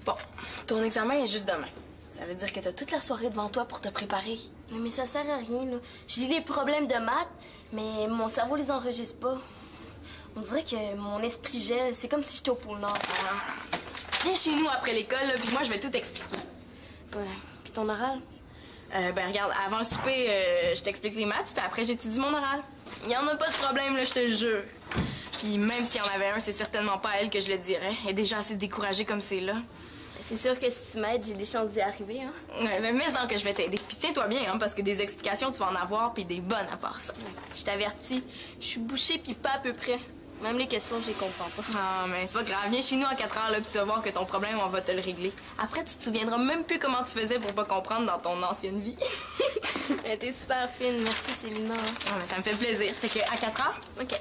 Bon, ton examen est juste demain. Ça veut dire que t'as toute la soirée devant toi pour te préparer. Mais ça sert à rien, là. J'ai des problèmes de maths, mais mon cerveau les enregistre pas. On dirait que mon esprit gèle. C'est comme si j'étais au pôle Nord. Viens chez nous après l'école, là, puis moi, je vais tout expliquer. Ouais. Puis ton oral? Ben regarde, avant le souper, je t'explique les maths, puis après, j'étudie mon oral. Il y en a pas de problème, là, je te le jure. Puis même s'il y en avait un, c'est certainement pas à elle que je le dirais. Elle est déjà assez découragée comme c'est là. C'est sûr que si tu m'aides, j'ai des chances d'y arriver, hein? Ouais, mais mets-en que je vais t'aider. Puis tiens-toi bien, hein, parce que des explications, tu vas en avoir, puis des bonnes à part ça. Je t'avertis, je suis bouchée puis pas à peu près. Même les questions, je les comprends pas. Ah, mais c'est pas grave. Viens chez nous à 4 heures, là, puis tu vas voir que ton problème, on va te le régler. Après, tu te souviendras même plus comment tu faisais pour pas comprendre dans ton ancienne vie. T'es super fine. Merci, Célina. Ah, mais ça me fait plaisir. Fait que à 4 heures? OK.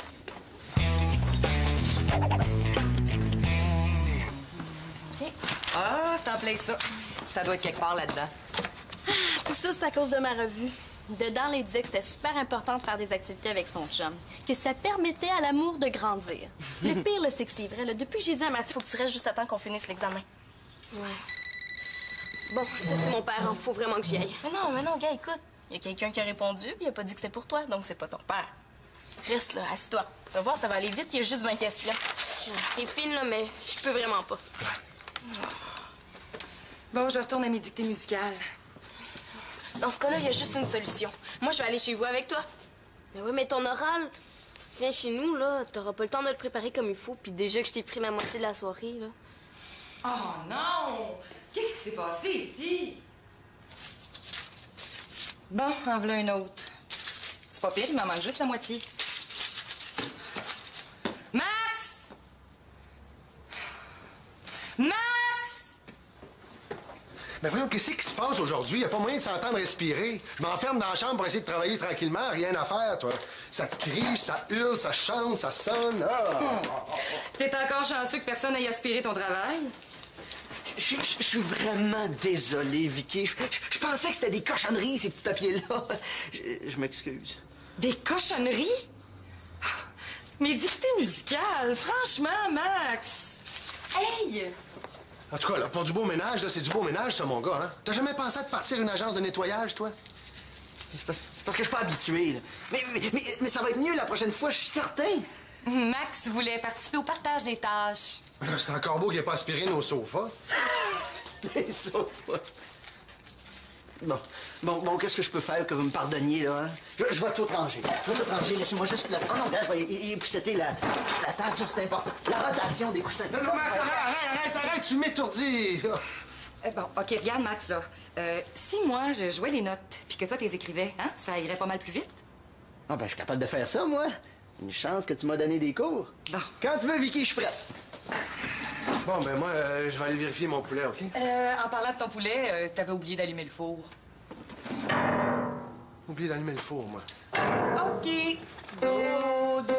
Tiens. Ah, c'est en plein ça. Ça doit être quelque part là-dedans. Tout ça, c'est à cause de ma revue. Dedans, il disait que c'était super important de faire des activités avec son chum, que ça permettait à l'amour de grandir. Le pire, là, c'est que c'est vrai. Là, depuis que j'ai dit à Mathieu, Faut que tu restes juste à temps qu'on finisse l'examen. Ouais. Bon, ça, c'est mon père. Hein. Faut vraiment que j'y aille. Mais non, gars, écoute. Il y a quelqu'un qui a répondu, puis il a pas dit que c'était pour toi, donc c'est pas ton père. Reste là, assis-toi. Tu vas voir, ça va aller vite, il y a juste 20 questions. T'es fine, là, mais je peux vraiment pas. Bon, je retourne à mes dictées musicales. Dans ce cas-là, il y a juste une solution. Moi, je vais aller chez vous avec toi. Mais oui, mais ton oral, si tu viens chez nous, là, t'auras pas le temps de le préparer comme il faut. Puis déjà que je t'ai pris la moitié de la soirée, là. Oh non! Qu'est-ce qui s'est passé ici? Bon, en voilà une autre. C'est pas pire, il m'en manque juste la moitié. Max! Max! Mais voyons, qu'est-ce qui se passe aujourd'hui? Il a pas moyen de s'entendre respirer. Je m'enferme dans la chambre pour essayer de travailler tranquillement. Rien à faire, toi. Ça crie, ça hurle, ça chante, ça sonne. Ah! T'es encore chanceux que personne n'aille aspirer ton travail? Je suis vraiment désolé, Vicky. Je pensais que c'était des cochonneries, ces petits papiers-là. Je m'excuse. Des cochonneries? Mes dictées musicales, franchement, Max! Hey! En tout cas, là, pour du beau ménage, là, c'est du beau ménage, ça, mon gars, hein? T'as jamais pensé à te partir une agence de nettoyage, toi? C'est parce que je suis pas habitué, là. Mais ça va être mieux la prochaine fois, je suis certain. Max voulait participer au partage des tâches. Là, c'est encore beau qu'il ait pas aspiré nos sofas. Les sofas. Bon, qu'est-ce que je peux faire que vous me pardonniez, là, hein? Je vais tout ranger. Laissez-moi juste placer. Oh non, regarde, je vais épousseter la table, ça, c'est important. La rotation des coussins. Non, Max, arrête, tu m'étourdis. Bon, OK, regarde, Max, là. Si moi, je jouais les notes, puis que toi, t'es écrivais, hein, ça irait pas mal plus vite? Ah, ben, je suis capable de faire ça, moi. Une chance que tu m'as donné des cours. Bon. Quand tu veux, Vicky, je suis prête. Bon, ben moi, je vais aller vérifier mon poulet, OK? En parlant de ton poulet, t'avais oublié d'allumer le four. Oublié d'allumer le four, moi. OK. Dodo.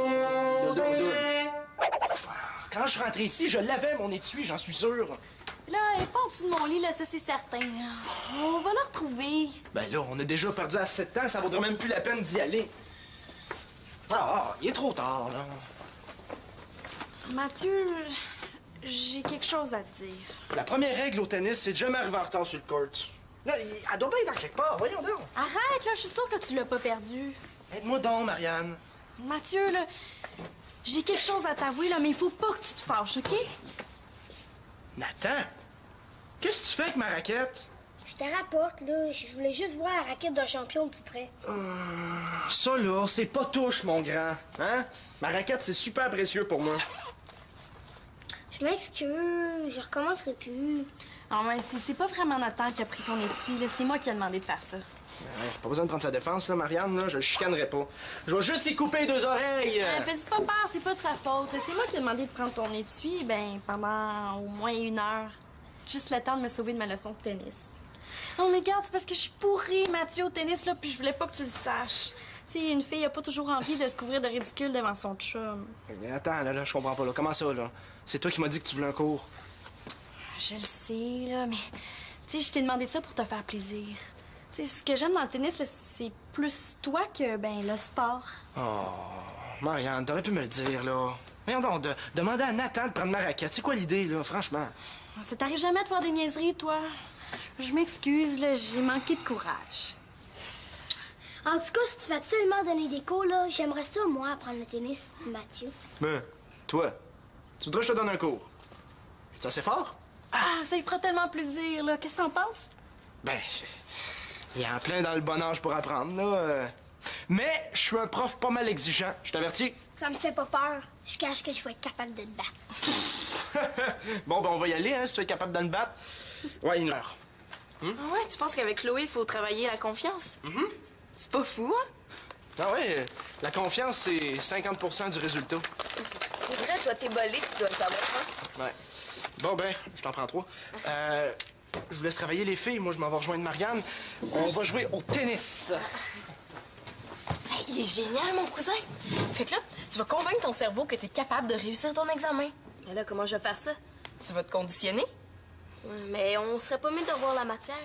Quand je suis rentré ici, je l'avais, mon étui, j'en suis sûr. Là, elle est pas en dessous de mon lit, là, ça, c'est certain. Là. On va la retrouver. Ben là, on a déjà perdu assez de temps, ça vaudrait même plus la peine d'y aller. Il est trop tard, là. Mathieu, j'ai quelque chose à te dire. La première règle au tennis, c'est de jamais arriver en retard sur le court. Là, elle doit bien être dans quelque part, voyons donc. Arrête, là, je suis sûre que tu l'as pas perdu. Aide-moi donc, Marianne. Mathieu, là, j'ai quelque chose à t'avouer, là, mais il faut pas que tu te fâches, OK? Nathan, qu'est-ce que tu fais avec ma raquette? Je te rapporte, là. Je voulais juste voir la raquette d'un champion de plus près. Ça, là, c'est pas touche, mon grand. Hein? Ma raquette, c'est super précieux pour moi. Je m'excuse, je recommencerai plus. Non, mais c'est pas vraiment Nathan qui a pris ton étui, là. C'est moi qui ai demandé de faire ça. Ouais, pas besoin de prendre sa défense, là, Marianne, là. Je le chicanerai pas. Je vais juste y couper les 2 oreilles. Fais-y pas peur, c'est pas de sa faute. C'est moi qui ai demandé de prendre ton étui, ben, pendant au moins 1 heure. Juste le temps de me sauver de ma leçon de tennis. Non, mais regarde, c'est parce que je suis pourrie, Mathieu, au tennis, là, puis je voulais pas que tu le saches. Tu sais, une fille a pas toujours envie de se couvrir de ridicule devant son chum. Attends, là, je comprends pas, là. Comment ça, là? C'est toi qui m'as dit que tu voulais un cours. Je le sais, là, mais... Tu sais, je t'ai demandé ça pour te faire plaisir. Tu sais, ce que j'aime dans le tennis, là, c'est plus toi que, ben, le sport. Oh, Marianne, t'aurais pu me le dire, là. Voyons donc, demander à Nathan de prendre ma raquette. C'est quoi l'idée, là, franchement? Ça t'arrive jamais de faire des niaiseries, toi? Je m'excuse, là, j'ai manqué de courage. En tout cas, si tu veux absolument donner des cours, là, j'aimerais ça, moi, apprendre le tennis, Mathieu. Ben, toi, tu voudrais que je te donne un cours? C'est assez fort? Ah, ça y fera tellement plaisir, là. Qu'est-ce que t'en penses? Ben, il y a en plein dans le bon âge pour apprendre, là. Mais je suis un prof pas mal exigeant, je t'avertis. Ça me fait pas peur. Je cache que je vais être capable de te battre. Bon, ben, on va y aller, hein, si tu es capable de me battre. Ouais, 1 heure. Ah ouais, tu penses qu'avec Chloé, il faut travailler la confiance? C'est pas fou, hein? Ah ouais, la confiance, c'est 50% du résultat. C'est vrai, toi, t'es bolé, tu dois le savoir, hein? Ouais. Bon, ben, je t'en prends 3. Je vous laisse travailler les filles. Moi, je m'en vais rejoindre Marianne. On va jouer au tennis. Hey, il est génial, mon cousin! Fait que là, tu vas convaincre ton cerveau que t'es capable de réussir ton examen. Mais là, comment je vais faire ça? Tu vas te conditionner. Ouais, mais on serait pas mieux de voir la matière.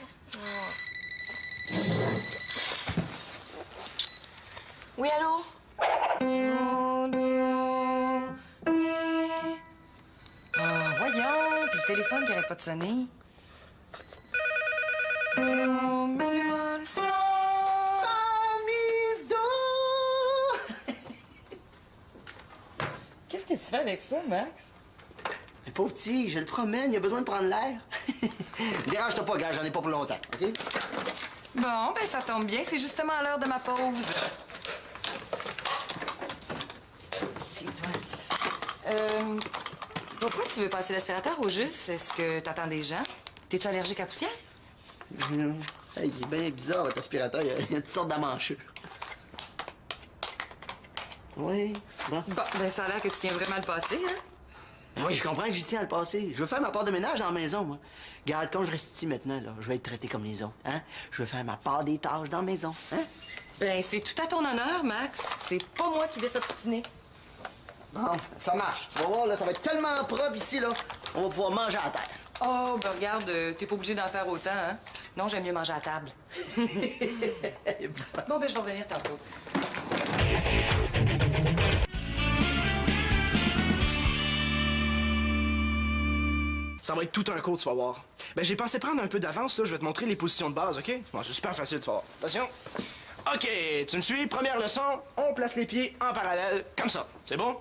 Oui, allô? Ah, voyons, puis le téléphone qui arrête pas de sonner. Qu'est-ce que tu fais avec ça, Max? Mais pauvre petit, je le promène, il a besoin de prendre l'air. Dérange-toi pas, gars, j'en ai pas pour longtemps, OK? Bon, ben ça tombe bien, c'est justement à l'heure de ma pause. C'est toi. Pourquoi tu veux passer l'aspirateur au juste? Est-ce que t'attends des gens? T'es-tu allergique à la poussière? Hey, il est bien bizarre, votre aspirateur. Il y a toutes sortes d'amanchures. Oui, bon. Bon, ben ça a l'air que tu tiens vraiment le passé, hein? Oui, je comprends que j'y tiens à le passer. Je veux faire ma part de ménage dans la maison, moi. Regarde, quand je reste ici maintenant, là, je vais être traité comme les autres, hein? Je veux faire ma part des tâches dans la maison, hein? Ben, c'est tout à ton honneur, Max. C'est pas moi qui vais s'obstiner. Bon, ça marche. Tu vas voir, là, ça va être tellement propre ici, là. On va pouvoir manger à terre. Oh, ben regarde, t'es pas obligé d'en faire autant, hein? Non, j'aime mieux manger à table. Bon, ben je vais revenir tantôt. Ça va être tout un cours, tu vas voir. Ben, j'ai pensé prendre un peu d'avance, là. Je vais te montrer les positions de base, OK? Bon, c'est super facile, tu vas voir. Attention. OK, tu me suis? Première leçon, on place les pieds en parallèle, comme ça. C'est bon?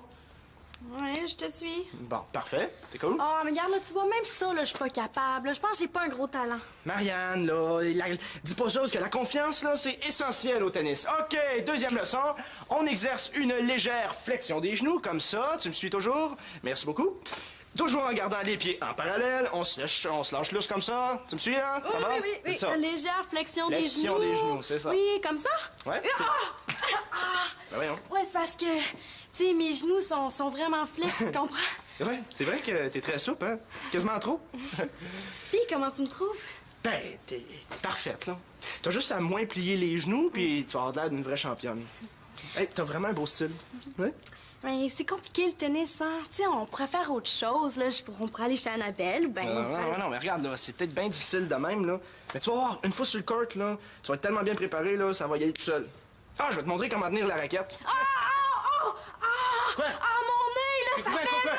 Ouais, je te suis. Bon, parfait. C'est cool. Oh, mais regarde, là, tu vois, même ça, là, je suis pas capable. Là, je pense que j'ai pas un gros talent. Marianne, là, dis pas ça, parce que la confiance, là, c'est essentiel au tennis. OK, deuxième leçon. On exerce une légère flexion des genoux, comme ça. Tu me suis toujours? Merci beaucoup. Toujours en gardant les pieds en parallèle. On se lâche lousse comme ça. Tu me suis, là? Oui, Ça va? oui, oui, oui. C'est ça. Une légère flexion des genoux. Flexion des genoux, c'est ça. Oui, comme ça? Ouais? Ben voyons. Ouais, c'est parce que, tu sais, mes genoux sont vraiment flex, tu comprends? Ouais, c'est vrai que t'es très souple, hein? Quasiment trop. Puis, comment tu me trouves? Ben, t'es parfaite, là. T'as juste à moins plier les genoux, puis tu vas avoir l'air d'une vraie championne. Hey, t'as vraiment un beau style. Ouais? Ben, c'est compliqué le tennis, hein. Tu sais, on pourrait faire autre chose, là. On pourrait aller chez Annabelle, ben. Non, mais regarde, là, c'est peut-être bien difficile de même, là. Mais tu vas voir, une fois sur le court, là, tu vas être tellement bien préparé, là, ça va y aller tout seul. Ah, je vais te montrer comment tenir la raquette. Quoi? Ah, mon nez, là, ça fait mal!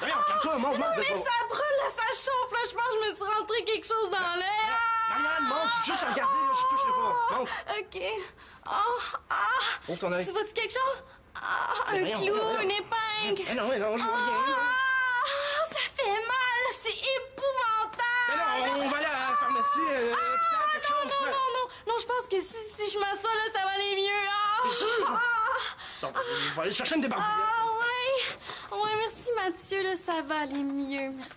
Viens, calme-toi, monte. Mais ça brûle, là, ça chauffe, là. Je pense que je me suis rentré quelque chose dans l'air. Marianne, monte, juste à regarder, là, je toucherai pas. Monte. OK. Ah. Ouvre ton œil. Tu vois-tu quelque chose? Un voyons, clou, voyons. une épingle. Mais non, je vois rien. Ça fait mal, c'est épouvantable. Mais non, on va aller à la pharmacie, l'hôpital, quelque chose. Non, je pense que si je m'assois, là, ça va aller mieux. T'es sûr? Donc, je vais aller chercher une débarbouillette. Ouais, merci Mathieu, là, ça va aller mieux, merci.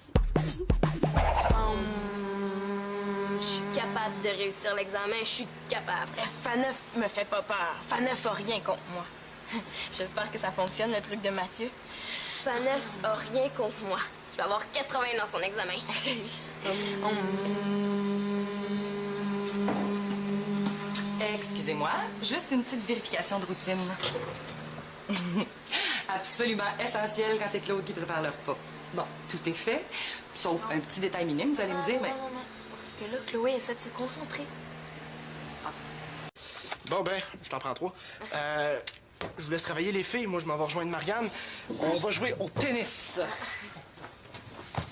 Je suis capable de réussir l'examen, je suis capable. Faneuf me fait pas peur. Faneuf a rien contre moi. J'espère que ça fonctionne, le truc de Mathieu. Faneuf a rien contre moi. Je vais avoir 80 dans son examen. Excusez-moi, juste une petite vérification de routine. Absolument essentiel quand c'est Claude qui prépare le repas. Bon, tout est fait, sauf un petit détail minime, vous allez me dire, mais... Non, c'est parce que là, Chloé essaie de se concentrer. Bon, ben, je t'en prends 3. Je vous laisse travailler les filles. Moi, je m'en vais rejoindre Marianne. On va jouer au tennis.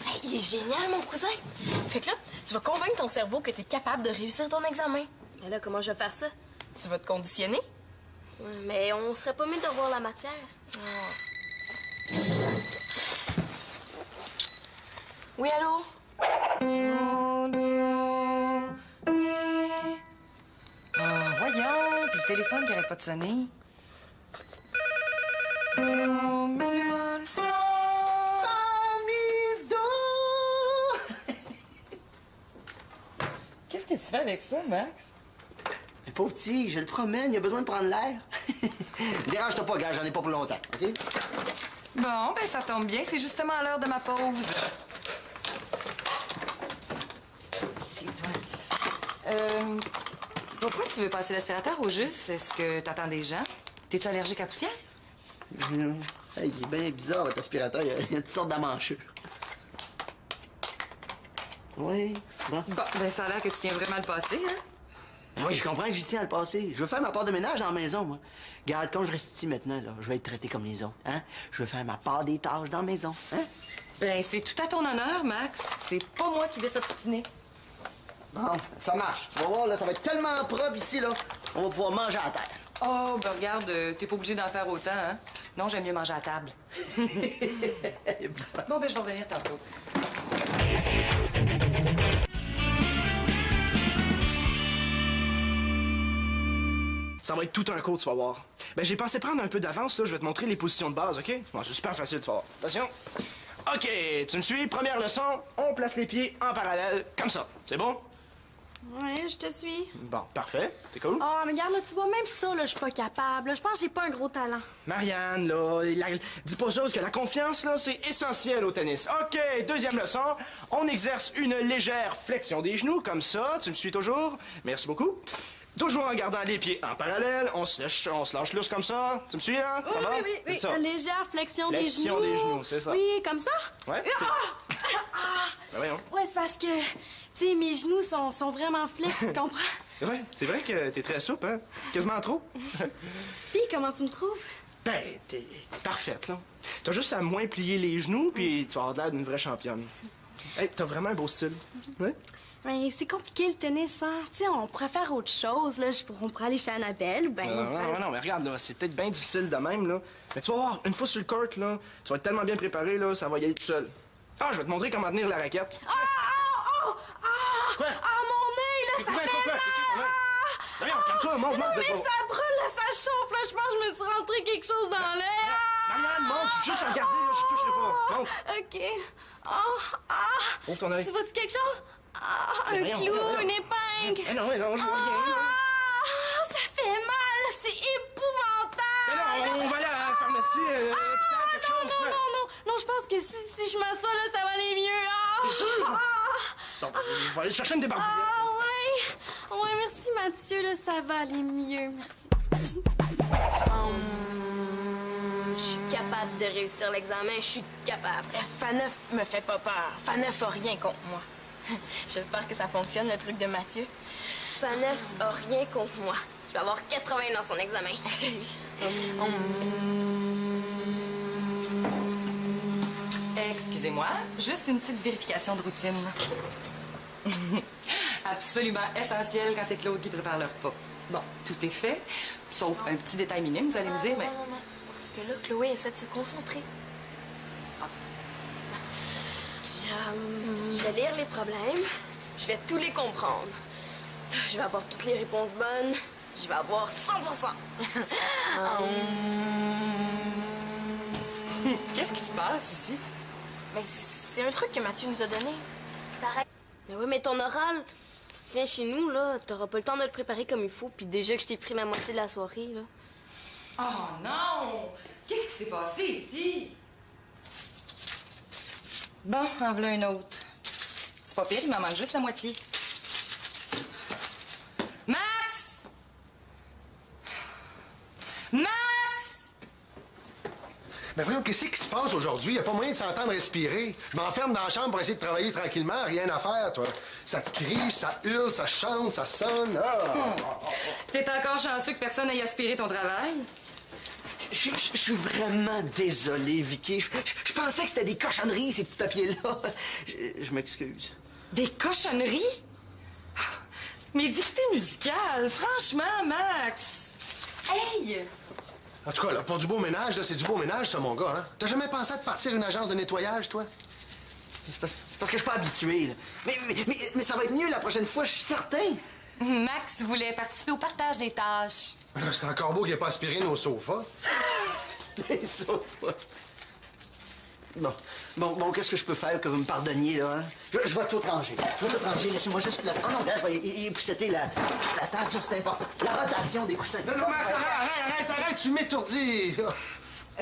Hey, il est génial, mon cousin. Fait que là, tu vas convaincre ton cerveau que t'es capable de réussir ton examen. Mais là, comment je vais faire ça? Tu vas te conditionner. Ouais, mais on serait pas mieux de voir la matière. Oui, allô? Ah, voyons, puis le téléphone qui arrête pas de sonner. Qu'est-ce que tu fais avec ça, Max? Mais pauvre petit, je le promène, il a besoin de prendre l'air. Dérange-toi pas, gars, j'en ai pas pour longtemps, OK? Bon, ben ça tombe bien, c'est justement l'heure de ma pause. C'est toi. Pourquoi tu veux passer l'aspirateur au juste? Est-ce que t'attends des gens? T'es-tu allergique à la poussière? Hey, il est bien bizarre, votre aspirateur. Il y a toutes sortes d'amanchures. Oui, bon. Bon, ben ça a l'air que tu tiens vraiment le passé, hein? Ben oui, je comprends que j'y tiens à le passer. Je veux faire ma part de ménage dans la maison, moi. Regarde, quand je reste ici maintenant, là, je vais être traité comme les autres, hein? Je veux faire ma part des tâches dans la maison, hein? Ben, c'est tout à ton honneur, Max. C'est pas moi qui vais s'obstiner. Bon, ça marche. Tu vas voir, là, ça va être tellement propre ici, là. On va pouvoir manger à terre. Oh, ben regarde, t'es pas obligé d'en faire autant, hein? Non, j'aime mieux manger à table. Bon, ben je vais revenir tantôt. Ça va être tout un cours, tu vas voir. Ben, j'ai pensé prendre un peu d'avance, là. Je vais te montrer les positions de base, OK? Bon, c'est super facile, tu vas voir. Attention. OK, tu me suis. Première leçon, on place les pieds en parallèle, comme ça. C'est bon? Ouais, je te suis. Bon, parfait. C'est cool. Oh, mais regarde, là, tu vois, même ça, là, je suis pas capable. Là, je pense que j'ai pas un gros talent. Marianne, là, dis pas ça, parce que la confiance, là, c'est essentiel au tennis. OK, deuxième leçon. On exerce une légère flexion des genoux, comme ça. Tu me suis toujours? Merci beaucoup. Toujours en gardant les pieds en parallèle. On se lâche lousse comme ça. Tu me suis, là? Ça va? Oui. C'est ça. Une légère flexion des genoux. Flexion des genoux, c'est ça. Oui, comme ça? Ouais? Ben voyons. Ouais, c'est parce que, tu sais, mes genoux sont vraiment flex, tu comprends? Ouais, c'est vrai que t'es très souple, hein? Quasiment trop. Puis, comment tu me trouves? Ben, t'es parfaite, là. T'as juste à moins plier les genoux, puis tu vas avoir l'air d'une vraie championne. Hey, t'as vraiment un beau style. Ouais? Ben, c'est compliqué le tennis, hein? Tu sais, on pourrait faire autre chose, là. On pourrait aller chez Annabelle, ben. Non, mais regarde, là, c'est peut-être bien difficile de même, là. Mais tu vas voir, une fois sur le court, là, tu vas être tellement bien préparé, là, ça va y aller tout seul. Ah, je vais te montrer comment tenir la raquette. Quoi? Ah, mon œil, là, ça fait Quoi? mal! Viens, calme-toi, monte. Mais ça brûle, là, ça chauffe, là. Je pense que je me suis rentré quelque chose dans l'air. Marianne, monte, juste à regarder, là, je toucherai pas. Monte. OK. Ouvre ton œil. Tu vois-tu quelque chose? Un voyons, clou, voyons. une épingle. Mais non, je vois rien. Ça fait mal, c'est épouvantable. Mais non, on va aller à la pharmacie, l'hôpital, quelque chose. Non, je pense que si je m'assois, là, ça va aller mieux. T'es sûr? Donc, je vais aller chercher une débarbouillette. Ouais, merci Mathieu, là, ça va aller mieux, merci. Je suis capable de réussir l'examen, je suis capable. Faneuf me fait pas peur. Faneuf a rien contre moi. J'espère que ça fonctionne, le truc de Mathieu. Faneuf a rien contre moi. Je vais avoir 80 dans son examen. Excusez-moi, juste une petite vérification de routine. Absolument essentiel quand c'est Claude qui prépare le repas. Bon, tout est fait, sauf un petit détail minime, vous allez me dire, mais... Non, c'est parce que là, Chloé essaie de se concentrer. Je vais lire les problèmes, je vais tous les comprendre. Je vais avoir toutes les réponses bonnes, je vais avoir 100%. Qu'est-ce qui se passe ici? Mais c'est un truc que Mathieu nous a donné. Pareil. Mais oui, mais ton oral, si tu viens chez nous, là, t'auras pas le temps de le préparer comme il faut, puis déjà que je t'ai pris la moitié de la soirée, là. Oh non! Qu'est-ce qui s'est passé ici? Bon, en voilà un autre. C'est pas pire, il m'en manque juste la moitié. Max! Max! Ben voyons, qu'est-ce qui se passe aujourd'hui? Il a pas moyen de s'entendre respirer. Je m'enferme dans la chambre pour essayer de travailler tranquillement. Rien à faire, toi. Ça crie, ça hurle, ça chante, ça sonne. Ah! T'es encore chanceux que personne n'aille aspirer ton travail? Je suis vraiment désolé, Vicky. Je pensais que c'était des cochonneries, ces petits papiers-là. Je m'excuse. Des cochonneries? Mes dictées musicales, franchement, Max! Hey! En tout cas, là, pour du beau ménage, là, c'est du beau ménage, ça, mon gars, hein? T'as jamais pensé à te partir une agence de nettoyage, toi? C'est parce que je suis pas habitué, là. Mais ça va être mieux la prochaine fois, je suis certain. Max voulait participer au partage des tâches. Là, c'est un corbeau qui n'a pas aspiré nos sofas. Les sofas. Bon, qu'est-ce que je peux faire que vous me pardonniez, là, hein? Je vais tout ranger. Laissez-moi juste placer. Oh non, là, je vais épousseter la table, ça, c'est important. La rotation des coussins. Non, Max, arrête, tu m'étourdis.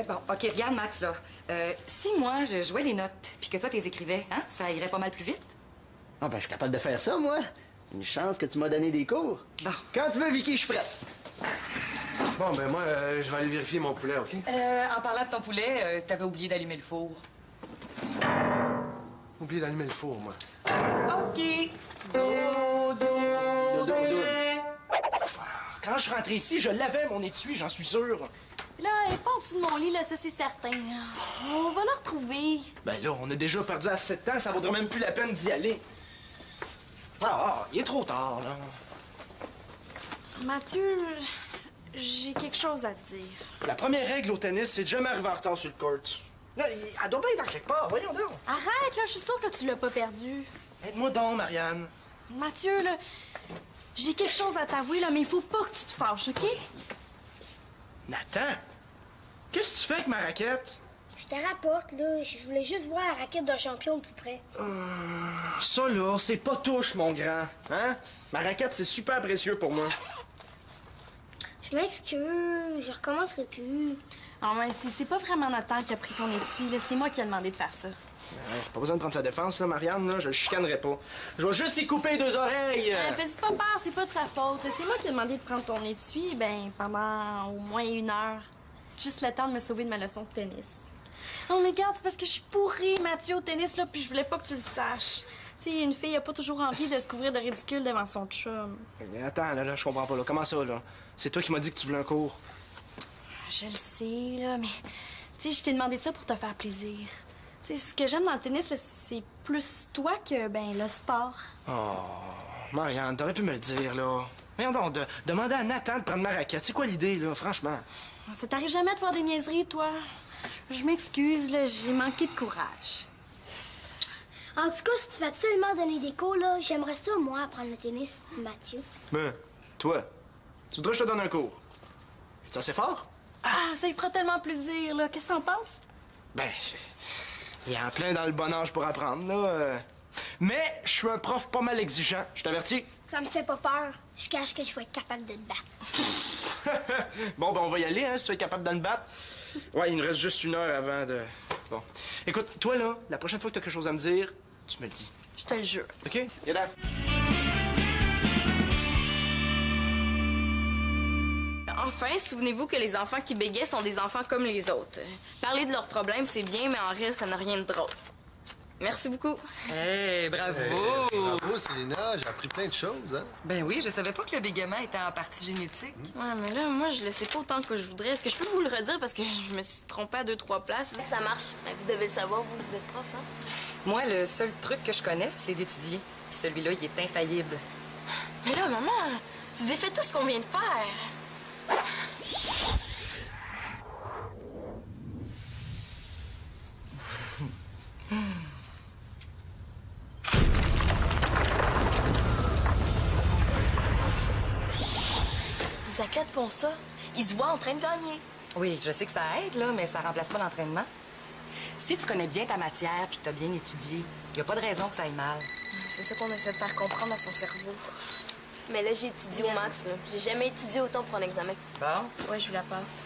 Bon, OK, regarde, Max, là. Si moi, je jouais les notes, puis que toi, t'es écrivais, hein, ça irait pas mal plus vite? Ah, ben, je suis capable de faire ça, moi. Une chance que tu m'as donné des cours. Bon. Quand tu veux, Vicky, je suis prête. Bon, ben moi, je vais aller vérifier mon poulet, OK? En parlant de ton poulet, t'avais oublié d'allumer le four. Oublié d'allumer le four, moi. OK. Dodo. Quand je rentrais ici, je l'avais, mon étui, j'en suis sûr. Là, elle est pas en dessous de mon lit, là, ça c'est certain. On va la retrouver. Ben là, on a déjà perdu assez de temps, ça vaudrait même plus la peine d'y aller. Il est trop tard, là. Mathieu, j'ai quelque chose à te dire. La première règle au tennis, c'est de jamais arriver en retard sur le court. Là, elle doit bien être en quelque part, voyons donc. Arrête, là, je suis sûre que tu l'as pas perdu. Aide-moi donc, Marianne. Mathieu, là, j'ai quelque chose à t'avouer, là, mais il faut pas que tu te fâches, OK? Nathan, qu'est-ce que tu fais avec ma raquette? Je te rapporte, là. Je voulais juste voir la raquette d'un champion de plus près. Ça, là, c'est pas touche, mon grand. Hein? Ma raquette, c'est super précieux pour moi. Je m'excuse, je recommencerai plus. Ah, mais c'est pas vraiment Nathan qui a pris ton étui, là. C'est moi qui ai demandé de faire ça. Ouais, pas besoin de prendre sa défense, là, Marianne, là. Je le chicanerai pas. Je vais juste y couper 2 oreilles. Fais-y pas peur, c'est pas de sa faute. C'est moi qui ai demandé de prendre ton étui, pendant au moins 1 heure. Juste le temps de me sauver de ma leçon de tennis. Oh, mais regarde, c'est parce que je suis pourrie, Mathieu, au tennis, là, puis je voulais pas que tu le saches. Tu sais, une fille a pas toujours envie de se couvrir de ridicule devant son chum. Attends, là, je comprends pas, là. Comment ça, là? C'est toi qui m'as dit que tu voulais un cours. Je le sais, là, mais... Tu sais, je t'ai demandé ça pour te faire plaisir. Tu sais, ce que j'aime dans le tennis, là, c'est plus toi que, le sport. Oh, Marianne, t'aurais pu me le dire, là. Voyons donc, demander à Nathan de prendre ma raquette. C'est quoi l'idée, là, franchement? Ça t'arrive jamais de faire des niaiseries, toi? Je m'excuse, là, j'ai manqué de courage. En tout cas, si tu veux absolument donner des cours, là, j'aimerais ça, moi, apprendre le tennis, Mathieu. Ben, toi, tu voudrais que je te donne un cours? C'est assez fort? Ah, ça lui fera tellement plaisir, là. Qu'est-ce que t'en penses? Ben, il y a en plein dans le bon âge pour apprendre, là. Mais je suis un prof pas mal exigeant, je t'avertis. Ça me fait pas peur. Je cache que je vais être capable de te battre. Bon, ben on va y aller, hein, si tu es capable de me battre. Ouais, il nous reste juste 1 heure avant de... Bon. Écoute, toi, là, la prochaine fois que t'as quelque chose à me dire, tu me le dis. Je te le jure. OK? Viens là. Enfin, souvenez-vous que les enfants qui bégayent sont des enfants comme les autres. Parler de leurs problèmes, c'est bien, mais en rire, ça n'a rien de drôle. Merci beaucoup. Hey, bravo! Bravo, Célina. J'ai appris plein de choses, hein? Ben oui, je savais pas que le bégaiement était en partie génétique. Ouais, mais là, moi, je le sais pas autant que je voudrais. Est-ce que je peux vous le redire parce que je me suis trompée à 2-3 places? Ça marche. Ben, vous devez le savoir, vous êtes prof, hein? Moi, le seul truc que je connais, c'est d'étudier. Puis celui-là, il est infaillible. Mais là, maman, tu défais tout ce qu'on vient de faire. Les athlètes font ça. Ils se voient en train de gagner. Oui, je sais que ça aide, là, mais ça remplace pas l'entraînement. Si tu connais bien ta matière puis que t'as bien étudié, y a pas de raison que ça aille mal. C'est ça qu'on essaie de faire comprendre à son cerveau. Mais là, j'ai étudié au max, là. J'ai jamais étudié autant pour un examen. Bon? Ouais, je vous la passe.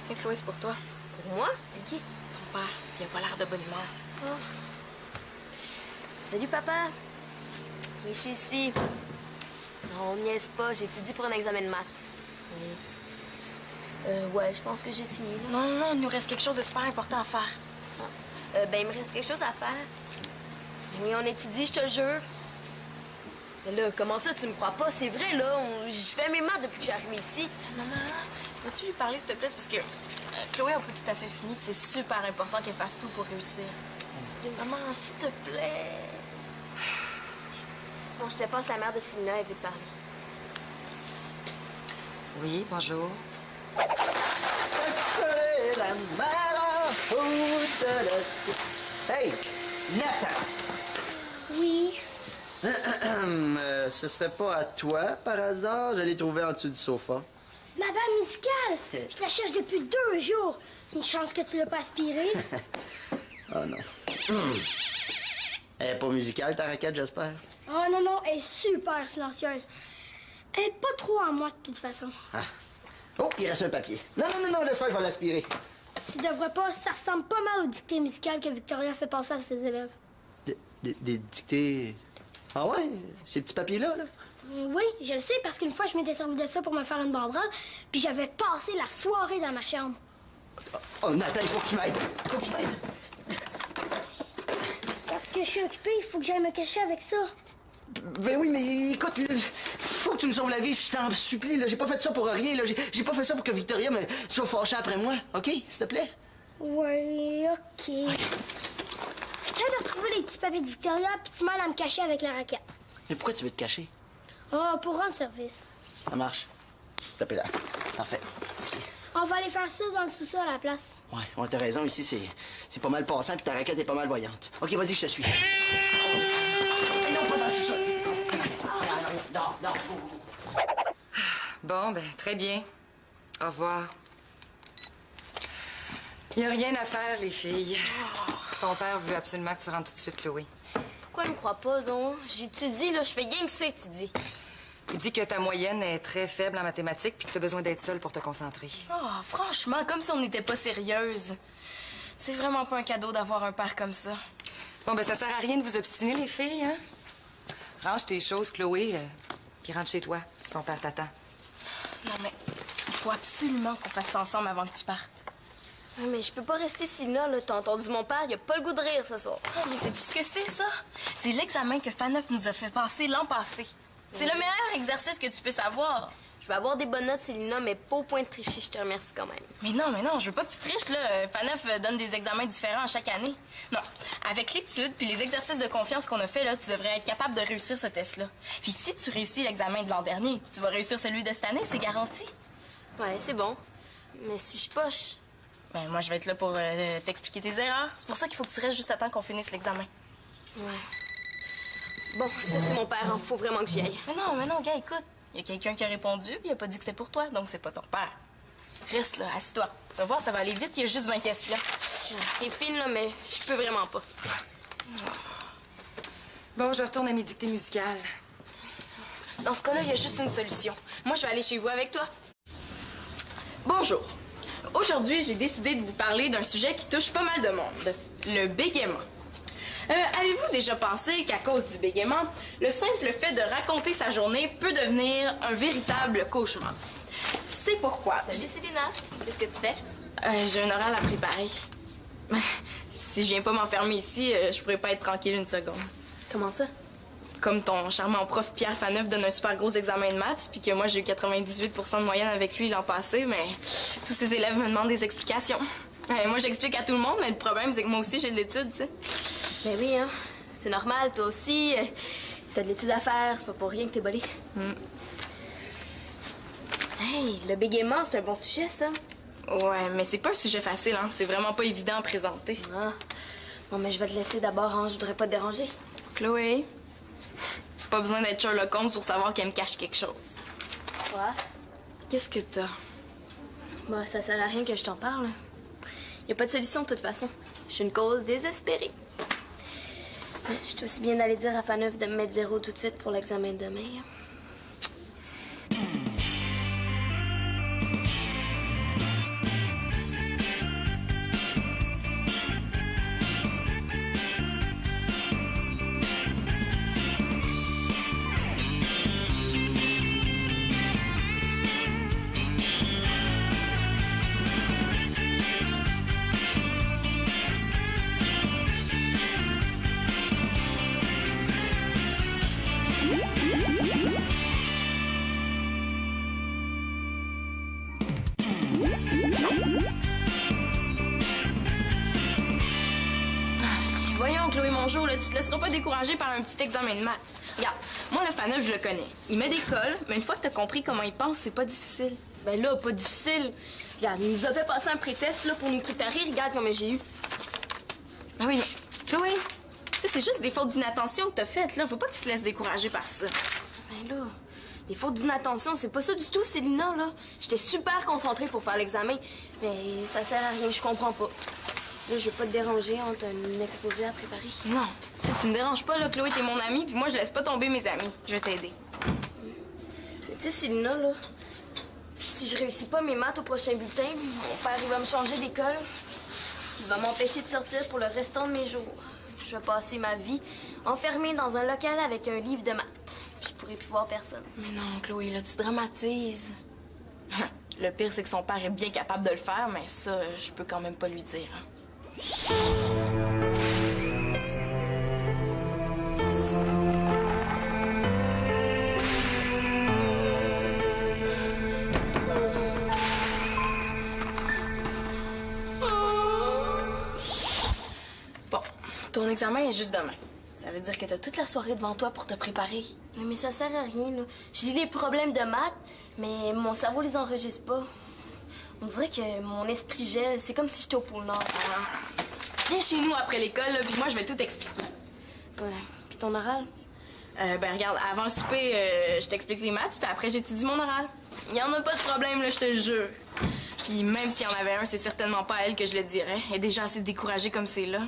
Tiens, Chloé, c'est pour toi. Pour moi? C'est qui? Ton père, il a pas l'air de bonne humeur. Oh. Salut, papa. Oui, je suis ici. Non, on niaise pas. J'étudie pour un examen de maths. Oui. Ouais, je pense que j'ai fini, là. Non, non, non, il nous reste quelque chose de super important à faire. Ben, il me reste quelque chose à faire. Oui, on étudie, je te jure. Mais là, comment ça, tu me crois pas? C'est vrai, là. Je fais mes maths depuis que je suis arrivée ici. Maman, vas-tu lui parler, s'il te plaît? C'est parce que Chloé a pas tout à fait fini, puis c'est super important qu'elle fasse tout pour réussir. Maman, s'il te plaît. Bon, je te passe la mère de Célina, elle veut te parler. Oui, bonjour. Hey, Nathan! Oui. Ce serait pas à toi, par hasard? Je l'ai trouvé en dessous du sofa. Ma balle musicale. Je la cherche depuis 2 jours. Une chance que tu l'as pas aspirée. Oh non. Elle est pas musicale, ta raquette, j'espère? Oh non, non, elle est super silencieuse. Elle est pas trop à moi, de toute façon. Ah. Oh, il reste un papier. Non, non, non, non, laisse faire, je vais l'aspirer. Tu devrais pas, ça ressemble pas mal aux dictées musicales que Victoria fait passer à ses élèves. Des dictées... Ah ouais? Ces petits papiers-là, là? Oui, je le sais, parce qu'une fois, je m'étais servi de ça pour me faire une banderole, puis j'avais passé la soirée dans ma chambre. Oh, Nathan, il faut que tu m'aides. Il faut que tu m'aides. Parce que je suis occupée, il faut que j'aille me cacher avec ça. Ben oui, mais écoute, là, faut que tu me sauves la vie, je t'en supplie, là. J'ai pas fait ça pour rien, là. J'ai pas fait ça pour que Victoria me soit fâchée après moi. OK? S'il te plaît? Oui, OK. Je train de retrouver les petits papiers de Victoria, puis tu m'as à me cacher avec la raquette. Mais pourquoi tu veux te cacher? Oh, pour rendre service. Ça marche. Tapez là. Parfait. On va aller faire ça dans le sous-sol à la place. Ouais, t'as raison, ici, c'est pas mal passant, puis ta raquette est pas mal voyante. OK, vas-y, je te suis. Et non, pas dans le sous-sol. Non, non. Bon, ben, très bien. Au revoir. Il n'y a rien à faire, les filles. Ton père veut absolument que tu rentres tout de suite, Chloé. Pourquoi il me croit pas, donc? J'étudie, là, je fais rien que ça, étudier. Il dit que ta moyenne est très faible en mathématiques puis que tu as besoin d'être seule pour te concentrer. Oh, franchement, comme si on n'était pas sérieuse. C'est vraiment pas un cadeau d'avoir un père comme ça. Bon, ben, ça sert à rien de vous obstiner, les filles, hein? Range tes choses, Chloé, puis rentre chez toi. Ton père t'attend. Non, mais il faut absolument qu'on fasse ça ensemble avant que tu partes. Ouais, mais je peux pas rester ici, là. T'as entendu mon père, il a pas le goût de rire ce soir. Oh, mais sais-tu ce que c'est, ça? C'est l'examen que Faneuf nous a fait passer l'an passé. C'est le meilleur exercice que tu puisses avoir. Je vais avoir des bonnes notes, Célina, mais pas au point de tricher, je te remercie quand même. Mais non, je veux pas que tu triches, là. Faneuf donne des examens différents à chaque année. Non, avec l'étude puis les exercices de confiance qu'on a fait, là, tu devrais être capable de réussir ce test-là. Puis si tu réussis l'examen de l'an dernier, tu vas réussir celui de cette année, c'est garanti. Ouais, c'est bon. Mais si je poche... Ben, moi, je vais être là pour t'expliquer tes erreurs. C'est pour ça qu'il faut que tu restes juste à temps qu'on finisse l'examen. Ouais. Bon, ça, c'est mon père. Il faut vraiment que j'y aille. Mais non, gars, écoute. Il y a quelqu'un qui a répondu, puis il a pas dit que c'était pour toi, donc c'est pas ton père. Reste là, assis-toi. Tu vas voir, ça va aller vite, il y a juste 20 questions. T'es fine, là, mais je peux vraiment pas. Bon, je retourne à mes dictées musicales. Dans ce cas-là, il y a juste une solution. Moi, je vais aller chez vous avec toi. Bonjour. Aujourd'hui, j'ai décidé de vous parler d'un sujet qui touche pas mal de monde. Le bégaiement. Avez-vous déjà pensé qu'à cause du bégaiement, le simple fait de raconter sa journée peut devenir un véritable cauchemar? C'est pourquoi... Salut, Célina. Qu'est-ce que tu fais? J'ai un oral à préparer. Si je viens pas m'enfermer ici, je pourrais pas être tranquille une seconde. Comment ça? comme ton charmant prof Pierre Faneuf donne un super gros examen de maths, puis que moi j'ai eu 98 % de moyenne avec lui l'an passé, mais tous ses élèves me demandent des explications. Moi j'explique à tout le monde, mais le problème c'est que moi aussi j'ai de l'étude, tu sais. Ben oui, hein. C'est normal, toi aussi. T'as de l'étude à faire, c'est pas pour rien que t'es bolé. Hey, le bégaiement, c'est un bon sujet, ça. Ouais, mais c'est pas un sujet facile, hein. C'est vraiment pas évident à présenter. Ah. Bon, mais je vais te laisser d'abord, hein. Je voudrais pas te déranger. Chloé, pas besoin d'être Sherlock Holmes pour savoir qu'elle me cache quelque chose. Quoi? Qu'est-ce que t'as? Bah, ça sert à rien que je t'en parle. Y a pas de solution, de toute façon. Je suis une cause désespérée. Je suis aussi bien d'aller dire à Faneuf de me mettre 0 tout de suite pour l'examen de demain. Voyons, Chloé, mon jour, là, tu te laisseras pas décourager par un petit examen de maths. Regarde, moi, le Faneuf, je le connais. Il met des cols, mais une fois que t'as compris comment il pense, c'est pas difficile. Ben là, pas difficile. Regarde, il nous a fait passer un pré-test là, pour nous préparer. Regarde combien j'ai eu. Ben oui, mais Chloé, tu sais, c'est juste des fautes d'inattention que t'as faites, là. Faut pas que tu te laisses décourager par ça. Ben là, des fautes d'inattention, c'est pas ça du tout, Célina, là. J'étais super concentrée pour faire l'examen, mais ça sert à rien, je comprends pas. Là, je vais pas te déranger, on t'a un exposé à préparer. Non, tu me déranges pas, là, Chloé, t'es mon amie, puis moi, je laisse pas tomber mes amis. Je vais t'aider. Mais tu sais, Célina, là, si je réussis pas mes maths au prochain bulletin, mon père, il va me changer d'école. Il va m'empêcher de sortir pour le restant de mes jours. Je vais passer ma vie enfermée dans un local avec un livre de maths. Je pourrai plus voir personne. Mais non, Chloé, là, tu dramatises. Le pire, c'est que son père est bien capable de le faire, mais ça, je peux quand même pas lui dire. Hein. Bon, ton examen est juste demain. Ça veut dire que t'as toute la soirée devant toi pour te préparer. Mais ça sert à rien, là. J'ai des problèmes de maths, mais mon cerveau les enregistre pas. On dirait que mon esprit gèle. C'est comme si j'étais au pôle Nord. Viens chez nous après l'école, là, puis moi, je vais tout expliquer. Ouais. Puis ton oral? Ben regarde, avant le souper, je t'explique les maths, puis après, j'étudie mon oral. Il y en a pas de problème, là, je te le jure. Puis même s'il y en avait un, c'est certainement pas à elle que je le dirais. Elle est déjà assez découragée comme c'est là.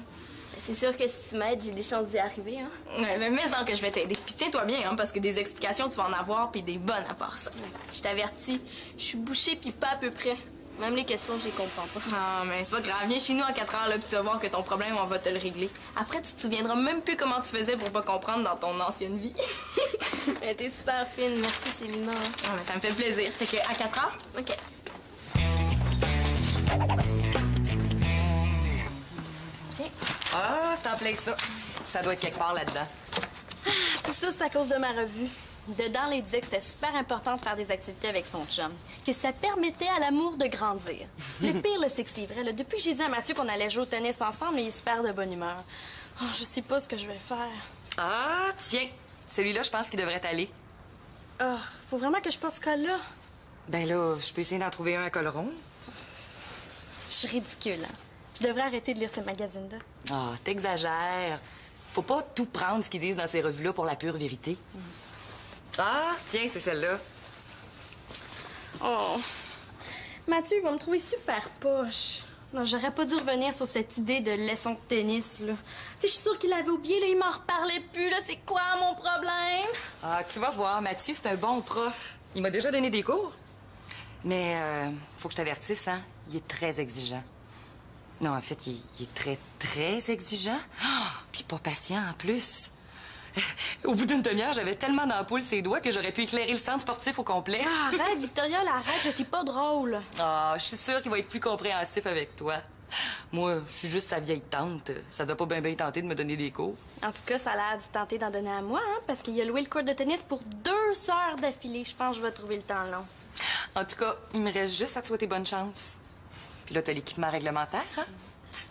C'est sûr que si tu m'aides, j'ai des chances d'y arriver, hein? Ouais, mais mets-en que je vais t'aider. Puis tiens-toi bien, hein, parce que des explications, tu vas en avoir, puis des bonnes à part ça. Je t'avertis, je suis bouchée puis pas à peu près. Même les questions, je les comprends pas. Ah, mais c'est pas grave. Viens chez nous à 4 heures, là, puis tu vas voir que ton problème, on va te le régler. Après, tu te souviendras même plus comment tu faisais pour pas comprendre dans ton ancienne vie. T'es super fine. Merci, Célina. Ah, mais ça me fait plaisir. Fait que à 4 heures? OK. Tiens. Ah, c'est en plein ça. Ça doit être quelque part là-dedans. Tout ça, c'est à cause de ma revue. Dedans, il disait que c'était super important de faire des activités avec son chum, que ça permettait à l'amour de grandir. Le pire, c'est que c'est vrai. Là, depuis que j'ai dit à Mathieu qu'on allait jouer au tennis ensemble, il est super de bonne humeur. Oh, je sais pas ce que je vais faire. Ah, tiens. Celui-là, je pense qu'il devrait aller. Oh, faut vraiment que je porte ce col-là. Ben là, je peux essayer d'en trouver un à col rond. Je suis ridicule, hein? Je devrais arrêter de lire ces magazines-là. Ah, t'exagères. Faut pas tout prendre ce qu'ils disent dans ces revues-là pour la pure vérité. Ah, tiens, c'est celle-là. Oh. Mathieu va me trouver super poche. Non, j'aurais pas dû revenir sur cette idée de leçon de tennis, là. Tu sais, je suis sûre qu'il l'avait oublié, là, il m'en reparlait plus, là. C'est quoi mon problème? Ah, tu vas voir, Mathieu, c'est un bon prof. Il m'a déjà donné des cours. Mais, faut que je t'avertisse, hein, il est très exigeant. Non, en fait, il est très, très exigeant. Ah, puis pas patient, en plus. Au bout d'une demi-heure, j'avais tellement d'ampoules ses doigts que j'aurais pu éclairer le centre sportif au complet. Ah, arrête, Victoria, là, arrête, c'est pas drôle. Ah, je suis sûre qu'il va être plus compréhensif avec toi. Moi, je suis juste sa vieille tante. Ça doit pas bien tenter de me donner des cours. En tout cas, ça a l'air de tenter d'en donner à moi, hein, parce qu'il a loué le court de tennis pour 2 heures d'affilée. Je pense que je vais trouver le temps long. En tout cas, il me reste juste à te souhaiter bonne chance. Puis là, t'as l'équipement réglementaire, hein?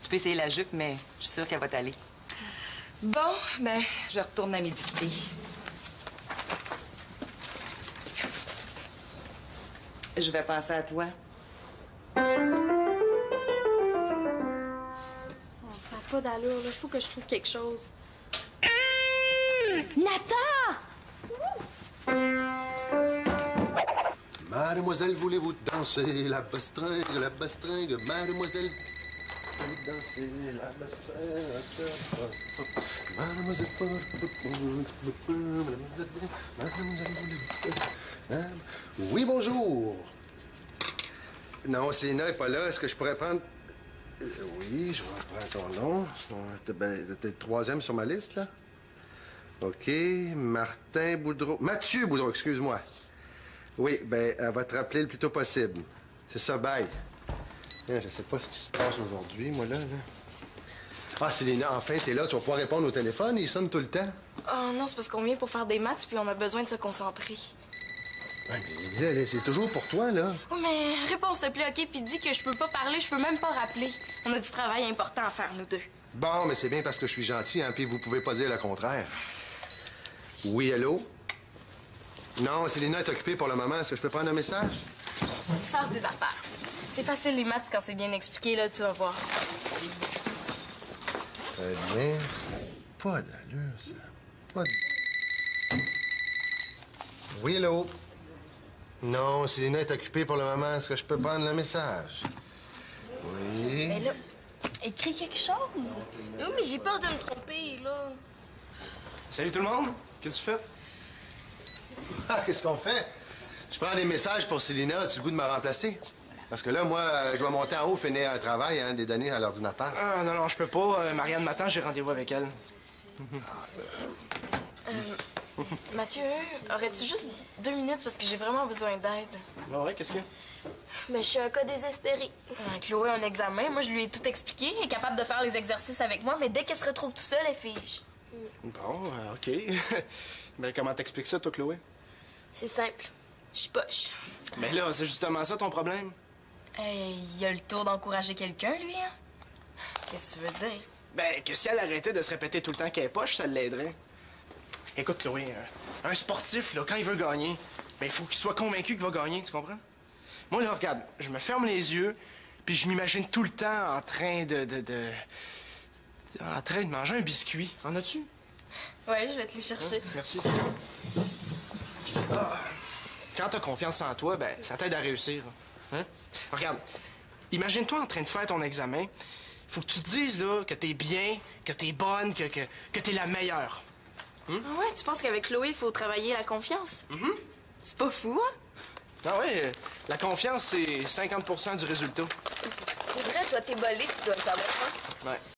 Tu peux essayer la jupe, mais je suis sûre qu'elle va t'aller. Bon, ben, je retourne à mes dictées. Je vais penser à toi. Ça n'a pas d'allure, là. Il faut que je trouve quelque chose. Nathan! Mademoiselle, voulez-vous danser la bastringue, mademoiselle? Vous danser la bastringue, mademoiselle, mademoiselle, voulez-vous... Oui, bonjour. Non, Célina n'est pas là. Est-ce que je pourrais prendre... Oui, je reprends ton nom. T'es le 3e sur ma liste, là? OK. Martin Boudreau. Mathieu Boudreau, excuse-moi. Oui, ben, elle va te rappeler le plus tôt possible. C'est ça, bye. Je sais pas ce qui se passe aujourd'hui, moi, là. Ah, Célina, enfin, t'es là. Tu vas pouvoir répondre au téléphone. Il sonne tout le temps. Oh non, c'est parce qu'on vient pour faire des maths, puis on a besoin de se concentrer. Ouais, mais là, c'est toujours pour toi, là. Oh, mais réponds, s'il te plaît, OK? Puis dis que je peux pas parler, je peux même pas rappeler. On a du travail important à faire, nous deux. Bon, mais c'est bien parce que je suis gentil, hein, puis vous pouvez pas dire le contraire. Oui, allô? Non, Célina est occupée pour le moment. Est-ce que je peux prendre un message? Sors tes affaires. C'est facile, les maths, quand c'est bien expliqué, là, tu vas voir. Très bien. Pas d'allure, ça. Pas de... Oui, allô? Non, Célina est occupée pour le moment. Est-ce que je peux prendre le message? Oui. Mais là, écris quelque chose. Oui, mais j'ai peur de me tromper, là. Salut tout le monde! Qu'est-ce que tu fais? Ah, qu'est-ce qu'on fait? Je prends des messages pour Célina. As-tu le goût de me remplacer? Parce que là, moi, je dois monter en haut, finir un travail, hein, des données à l'ordinateur. Ah, non, je peux pas. Marianne m'attend, j'ai rendez-vous avec elle. Mathieu, aurais-tu juste 2 minutes parce que j'ai vraiment besoin d'aide? Ah ouais, qu'est-ce que... Mais je suis un cas désespéré. Chloé a un examen, moi je lui ai tout expliqué, elle est capable de faire les exercices avec moi, mais dès qu'elle se retrouve tout seule, elle fige. Bon, OK. Mais comment t'expliques ça, toi, Chloé? C'est simple. Je suis poche. Mais là, c'est justement ça ton problème. Il a le tour d'encourager quelqu'un, lui, hein? Qu'est-ce que tu veux dire? Ben, que si elle arrêtait de se répéter tout le temps qu'elle est poche, ça l'aiderait. Écoute, Chloé, un sportif, là, quand il veut gagner, ben, il faut qu'il soit convaincu qu'il va gagner, tu comprends? Moi, là, regarde, je me ferme les yeux, puis je m'imagine tout le temps en train en train de manger un biscuit. En as-tu? Ouais, je vais te les chercher. Merci. Ah. Quand t'as confiance en toi, ben, ça t'aide à réussir. Hein? Regarde, imagine-toi en train de faire ton examen. Faut que tu te dises, là, que t'es bien, que t'es bonne, que t'es la meilleure. Ah ouais, tu penses qu'avec Chloé, il faut travailler la confiance? C'est pas fou, hein? Ah ouais, la confiance, c'est 50% du résultat. C'est vrai, toi, t'es bolé, tu dois le savoir, hein? Ouais.